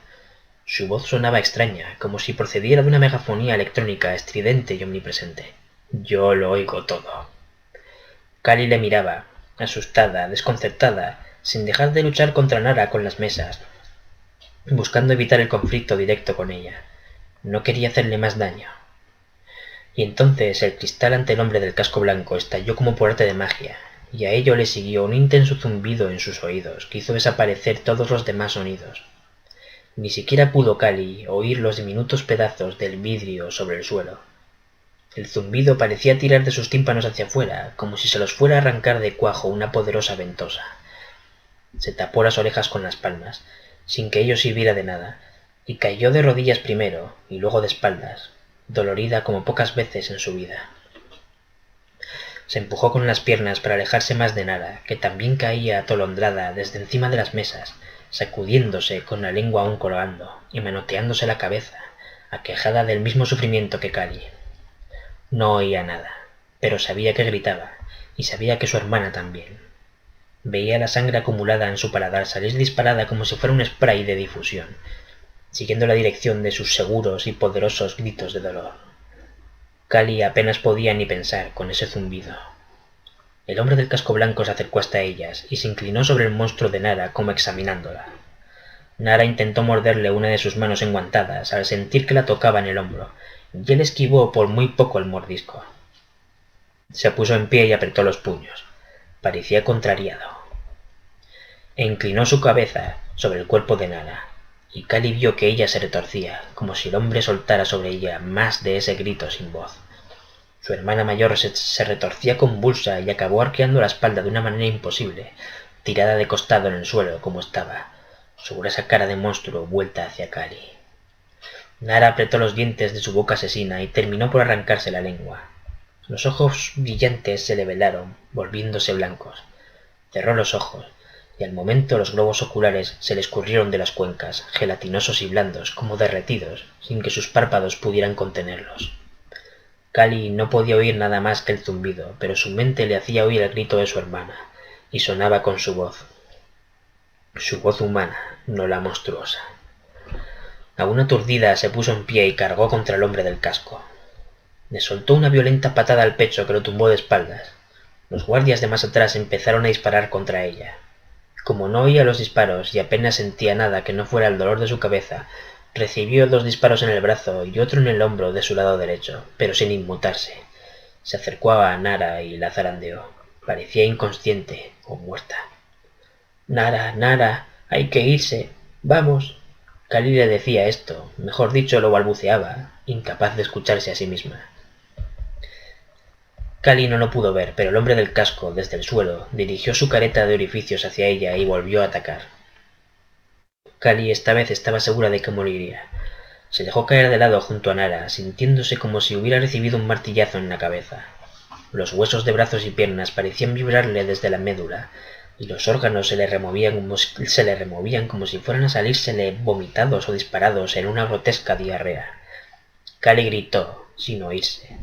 Su voz sonaba extraña, como si procediera de una megafonía electrónica estridente y omnipresente. —Yo lo oigo todo. Cali le miraba, asustada, desconcertada, sin dejar de luchar contra Nara con las mesas, buscando evitar el conflicto directo con ella. No quería hacerle más daño. Y entonces el cristal ante el hombre del casco blanco estalló como por arte de magia, y a ello le siguió un intenso zumbido en sus oídos que hizo desaparecer todos los demás sonidos. Ni siquiera pudo Cali oír los diminutos pedazos del vidrio sobre el suelo. El zumbido parecía tirar de sus tímpanos hacia afuera, como si se los fuera a arrancar de cuajo una poderosa ventosa. Se tapó las orejas con las palmas, sin que ello sirviera de nada, y cayó de rodillas primero y luego de espaldas, dolorida como pocas veces en su vida. Se empujó con las piernas para alejarse más de Nara, que también caía atolondrada desde encima de las mesas, sacudiéndose con la lengua aún colgando y manoteándose la cabeza, aquejada del mismo sufrimiento que Cali. No oía nada, pero sabía que gritaba, y sabía que su hermana también. Veía la sangre acumulada en su paladar salir disparada como si fuera un spray de difusión, siguiendo la dirección de sus seguros y poderosos gritos de dolor. Cali apenas podía ni pensar con ese zumbido. El hombre del casco blanco se acercó hasta ellas y se inclinó sobre el monstruo de Nara como examinándola. Nara intentó morderle una de sus manos enguantadas al sentir que la tocaba en el hombro, y él esquivó por muy poco el mordisco. Se puso en pie y apretó los puños. Parecía contrariado. E inclinó su cabeza sobre el cuerpo de Nara, y Cali vio que ella se retorcía, como si el hombre soltara sobre ella más de ese grito sin voz. Su hermana mayor se retorcía convulsa y acabó arqueando la espalda de una manera imposible, tirada de costado en el suelo como estaba, sobre esa cara de monstruo vuelta hacia Cali. Nara apretó los dientes de su boca asesina y terminó por arrancarse la lengua. Los ojos brillantes se le velaron, volviéndose blancos. Cerró los ojos, y al momento los globos oculares se le escurrieron de las cuencas, gelatinosos y blandos, como derretidos, sin que sus párpados pudieran contenerlos. Cali no podía oír nada más que el zumbido, pero su mente le hacía oír el grito de su hermana, y sonaba con su voz humana, no la monstruosa. Aún aturdida se puso en pie y cargó contra el hombre del casco. Le soltó una violenta patada al pecho que lo tumbó de espaldas. Los guardias de más atrás empezaron a disparar contra ella. Como no oía los disparos y apenas sentía nada que no fuera el dolor de su cabeza, recibió 2 disparos en el brazo y otro en el hombro de su lado derecho, pero sin inmutarse. Se acercó a Nara y la zarandeó. Parecía inconsciente o muerta. «Nara, Nara, hay que irse. Vamos». Cali le decía esto, mejor dicho lo balbuceaba, incapaz de escucharse a sí misma. Cali no lo pudo ver, pero el hombre del casco, desde el suelo, dirigió su careta de orificios hacia ella y volvió a atacar. Cali esta vez estaba segura de que moriría. Se dejó caer de lado junto a Nara, sintiéndose como si hubiera recibido un martillazo en la cabeza. Los huesos de brazos y piernas parecían vibrarle desde la médula, y los órganos se le removían como si fueran a salírsele vomitados o disparados en una grotesca diarrea. Cali gritó, sin oírse.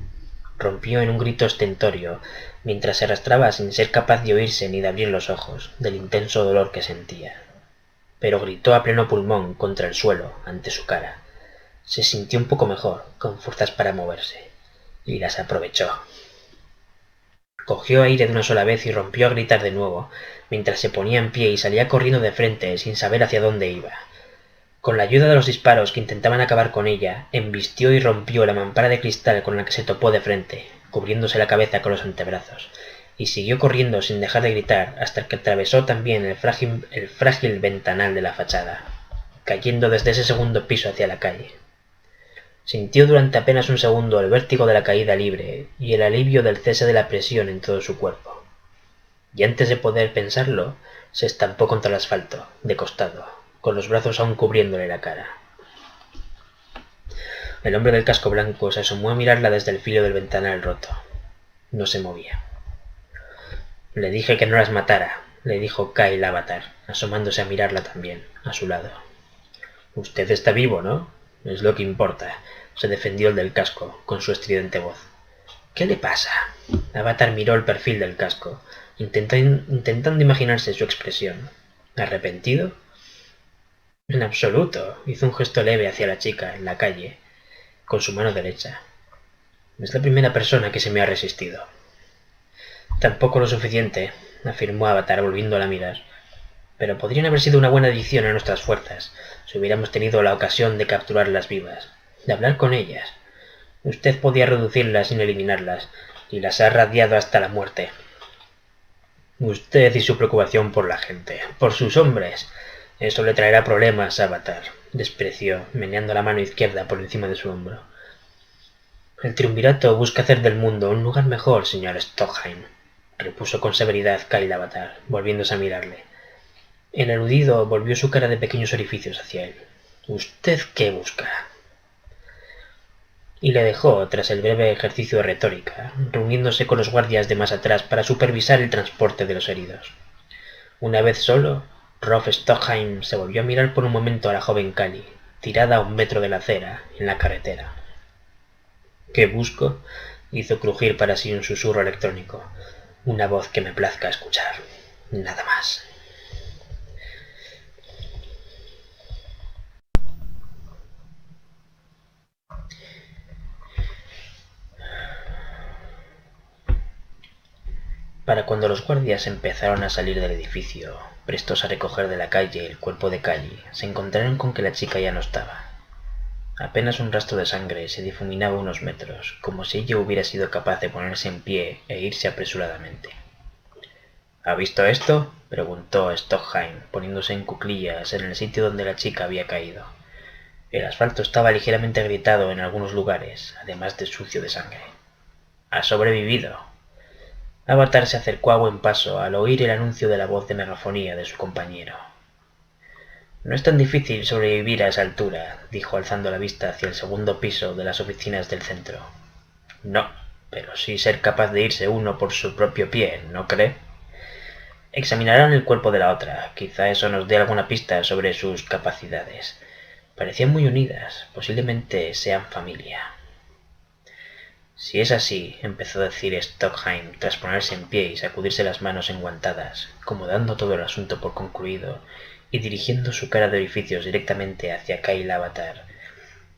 Rompió en un grito estentorio, mientras se arrastraba sin ser capaz de oírse ni de abrir los ojos, del intenso dolor que sentía. Pero gritó a pleno pulmón contra el suelo, ante su cara. Se sintió un poco mejor, con fuerzas para moverse, y las aprovechó. Cogió aire de una sola vez y rompió a gritar de nuevo, mientras se ponía en pie y salía corriendo de frente sin saber hacia dónde iba. Con la ayuda de los disparos que intentaban acabar con ella, embistió y rompió la mampara de cristal con la que se topó de frente, cubriéndose la cabeza con los antebrazos, y siguió corriendo sin dejar de gritar hasta que atravesó también el frágil ventanal de la fachada, cayendo desde ese segundo piso hacia la calle. Sintió durante apenas un segundo el vértigo de la caída libre y el alivio del cese de la presión en todo su cuerpo. Y antes de poder pensarlo, se estampó contra el asfalto, de costado, con los brazos aún cubriéndole la cara. El hombre del casco blanco se asomó a mirarla desde el filo del ventanal roto. No se movía. «Le dije que no las matara», le dijo Kyle Avatar, asomándose a mirarla también, a su lado. «Usted está vivo, ¿no? Es lo que importa», se defendió el del casco, con su estridente voz. «¿Qué le pasa?» Avatar miró el perfil del casco, intentando imaginarse su expresión. ¿Arrepentido? En absoluto. Hizo un gesto leve hacia la chica, en la calle, con su mano derecha. Es la primera persona que se me ha resistido. Tampoco lo suficiente, afirmó Avatar volviéndola a mirar. Pero podrían haber sido una buena adición a nuestras fuerzas, si hubiéramos tenido la ocasión de capturarlas vivas, de hablar con ellas. Usted podía reducirlas sin eliminarlas, y las ha radiado hasta la muerte. Usted y su preocupación por la gente, por sus hombres. Eso le traerá problemas, Avatar, despreció, meneando la mano izquierda por encima de su hombro. El triunvirato busca hacer del mundo un lugar mejor, señor Stockheim, repuso con severidad Kyle Avatar, volviéndose a mirarle. El eludido volvió su cara de pequeños orificios hacia él. ¿Usted qué busca? Y le dejó tras el breve ejercicio de retórica, reuniéndose con los guardias de más atrás para supervisar el transporte de los heridos. Una vez solo, Rolf Stockheim se volvió a mirar por un momento a la joven Cali, tirada a 1 metro de la acera, en la carretera. «¿Qué busco?» hizo crujir para sí un susurro electrónico. «Una voz que me plazca escuchar. Nada más». para cuando los guardias empezaron a salir del edificio, prestos a recoger de la calle el cuerpo de Callie, se encontraron con que la chica ya no estaba. Apenas un rastro de sangre se difuminaba a unos metros, como si ella hubiera sido capaz de ponerse en pie e irse apresuradamente. ¿Ha visto esto?, preguntó Stockheim, poniéndose en cuclillas en el sitio donde la chica había caído. El asfalto estaba ligeramente agrietado en algunos lugares, además de sucio de sangre. «¡Ha sobrevivido!». Avatar se acercó a buen paso al oír el anuncio de la voz de megafonía de su compañero. «No es tan difícil sobrevivir a esa altura», dijo alzando la vista hacia el segundo piso de las oficinas del centro. «No, pero sí ser capaz de irse uno por su propio pie, ¿no cree?». Examinaron el cuerpo de la otra, quizá eso nos dé alguna pista sobre sus capacidades. Parecían muy unidas, posiblemente sean familia. Si es así, empezó a decir Stockheim tras ponerse en pie y sacudirse las manos enguantadas, como dando todo el asunto por concluido, y dirigiendo su cara de orificios directamente hacia Kyle Avatar.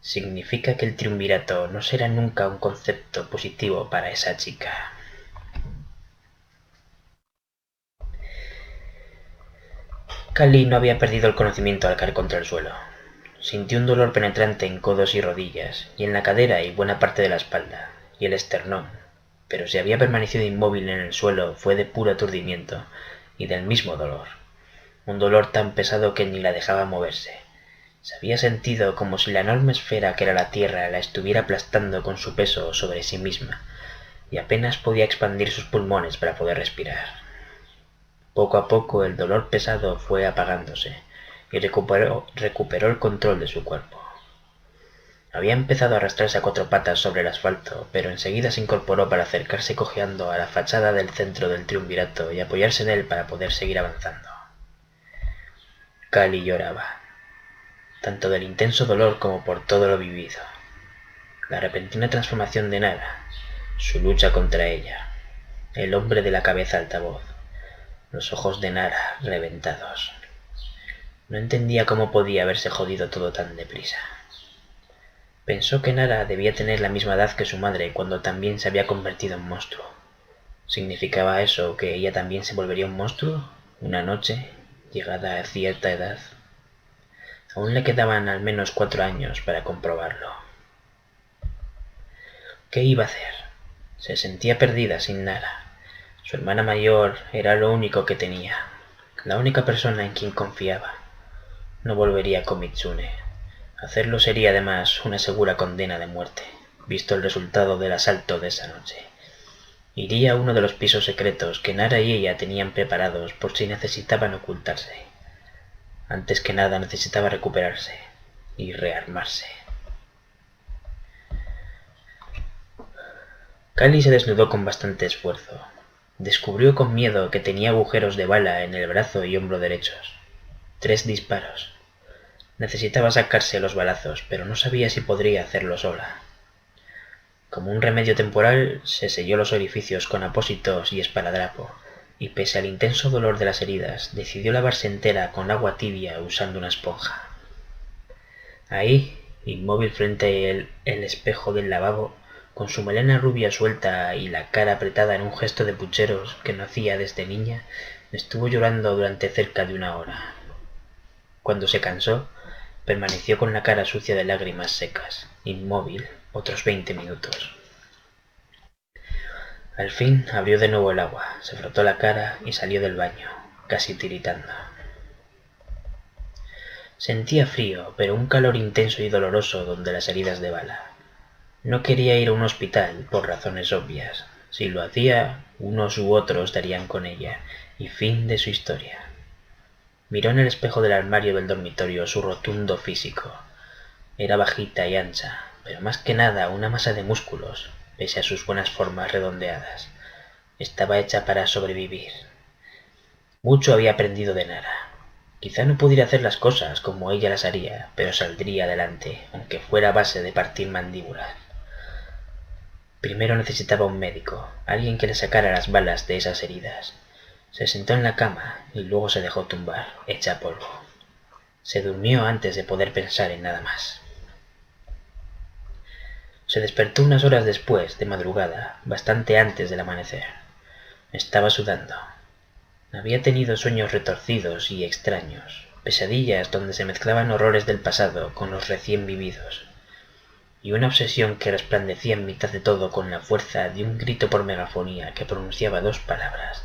Significa que el triunvirato no será nunca un concepto positivo para esa chica. Callie no había perdido el conocimiento al caer contra el suelo. Sintió un dolor penetrante en codos y rodillas, y en la cadera y buena parte de la espalda, y el esternón, pero si había permanecido inmóvil en el suelo fue de puro aturdimiento, y del mismo dolor. Un dolor tan pesado que ni la dejaba moverse. Se había sentido como si la enorme esfera que era la Tierra la estuviera aplastando con su peso sobre sí misma, y apenas podía expandir sus pulmones para poder respirar. Poco a poco el dolor pesado fue apagándose, y recuperó el control de su cuerpo. Había empezado a arrastrarse a cuatro patas sobre el asfalto, pero enseguida se incorporó para acercarse cojeando a la fachada del centro del triunvirato y apoyarse en él para poder seguir avanzando. Callie lloraba, tanto del intenso dolor como por todo lo vivido. La repentina transformación de Nara, su lucha contra ella, el hombre de la cabeza altavoz, los ojos de Nara reventados. No entendía cómo podía haberse jodido todo tan deprisa. Pensó que Nara debía tener la misma edad que su madre cuando también se había convertido en monstruo. ¿Significaba eso que ella también se volvería un monstruo una noche, llegada a cierta edad? Aún le quedaban al menos 4 años para comprobarlo. ¿Qué iba a hacer? Se sentía perdida sin Nara. Su hermana mayor era lo único que tenía, la única persona en quien confiaba. No volvería con Mitsune. Hacerlo sería además una segura condena de muerte, visto el resultado del asalto de esa noche. Iría a uno de los pisos secretos que Nara y ella tenían preparados por si necesitaban ocultarse. Antes que nada necesitaba recuperarse y rearmarse. Callie se desnudó con bastante esfuerzo. Descubrió con miedo que tenía agujeros de bala en el brazo y hombro derechos. 3 disparos. Necesitaba sacarse los balazos, pero no sabía si podría hacerlo sola. Como un remedio temporal, se selló los orificios con apósitos y esparadrapo, y pese al intenso dolor de las heridas, decidió lavarse entera con agua tibia usando una esponja. Ahí, inmóvil frente a el espejo del lavabo, con su melena rubia suelta y la cara apretada en un gesto de pucheros que no hacía desde niña, estuvo llorando durante cerca de 1 hora. Cuando se cansó, permaneció con la cara sucia de lágrimas secas, inmóvil, otros 20 minutos. Al fin abrió de nuevo el agua, se frotó la cara y salió del baño, casi tiritando. Sentía frío, pero un calor intenso y doloroso donde las heridas de bala. No quería ir a un hospital por razones obvias. Si lo hacía, unos u otros darían con ella, y fin de su historia. Miró en el espejo del armario del dormitorio su rotundo físico. Era bajita y ancha, pero más que nada una masa de músculos, pese a sus buenas formas redondeadas. Estaba hecha para sobrevivir. Mucho había aprendido de Nara. Quizá no pudiera hacer las cosas como ella las haría, pero saldría adelante, aunque fuera a base de partir mandíbulas. Primero necesitaba un médico, alguien que le sacara las balas de esas heridas. Se sentó en la cama y luego se dejó tumbar, hecha polvo. Se durmió antes de poder pensar en nada más. Se despertó unas horas después, de madrugada, bastante antes del amanecer. Estaba sudando. Había tenido sueños retorcidos y extraños, pesadillas donde se mezclaban horrores del pasado con los recién vividos, y una obsesión que resplandecía en mitad de todo con la fuerza de un grito por megafonía que pronunciaba dos palabras: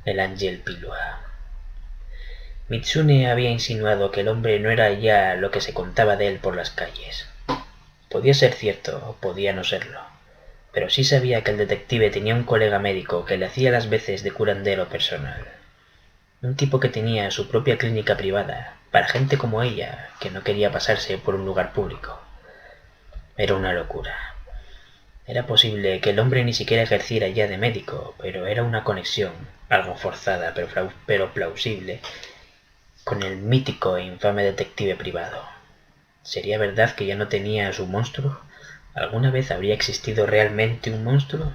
el Ángel Pilua. Mitsune había insinuado que el hombre no era ya lo que se contaba de él por las calles. Podía ser cierto o podía no serlo, pero sí sabía que el detective tenía un colega médico que le hacía las veces de curandero personal. Un tipo que tenía su propia clínica privada, para gente como ella, que no quería pasarse por un lugar público. Era una locura. Era posible que el hombre ni siquiera ejerciera ya de médico, pero era una conexión, algo forzada pero plausible, con el mítico e infame detective privado. ¿Sería verdad que ya no tenía a su monstruo? ¿Alguna vez habría existido realmente un monstruo?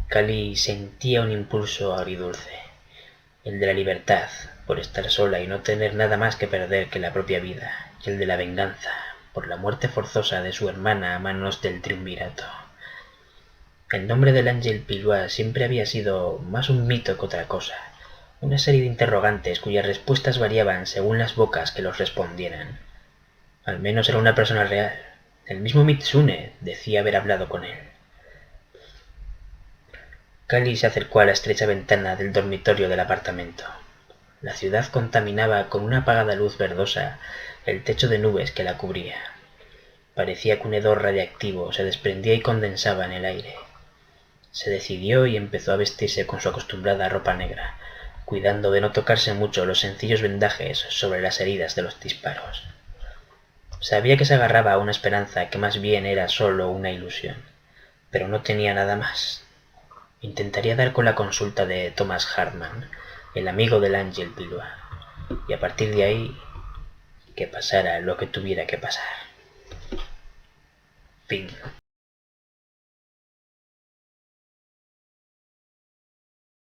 Cali sentía un impulso agridulce, el de la libertad, por estar sola y no tener nada más que perder que la propia vida, y el de la venganza, por la muerte forzosa de su hermana a manos del triunvirato. El nombre del Ángel Pilua siempre había sido más un mito que otra cosa, una serie de interrogantes cuyas respuestas variaban según las bocas que los respondieran. Al menos era una persona real. El mismo Mitsune decía haber hablado con él. Kali se acercó a la estrecha ventana del dormitorio del apartamento. La ciudad contaminaba con una apagada luz verdosa el techo de nubes que la cubría. Parecía que un hedor radiactivo se desprendía y condensaba en el aire. Se decidió y empezó a vestirse con su acostumbrada ropa negra, cuidando de no tocarse mucho los sencillos vendajes sobre las heridas de los disparos. Sabía que se agarraba a una esperanza que más bien era solo una ilusión, pero no tenía nada más. Intentaría dar con la consulta de Thomas Hartman, el amigo del Ángel Pilua, y a partir de ahí, que pasara lo que tuviera que pasar. Fin.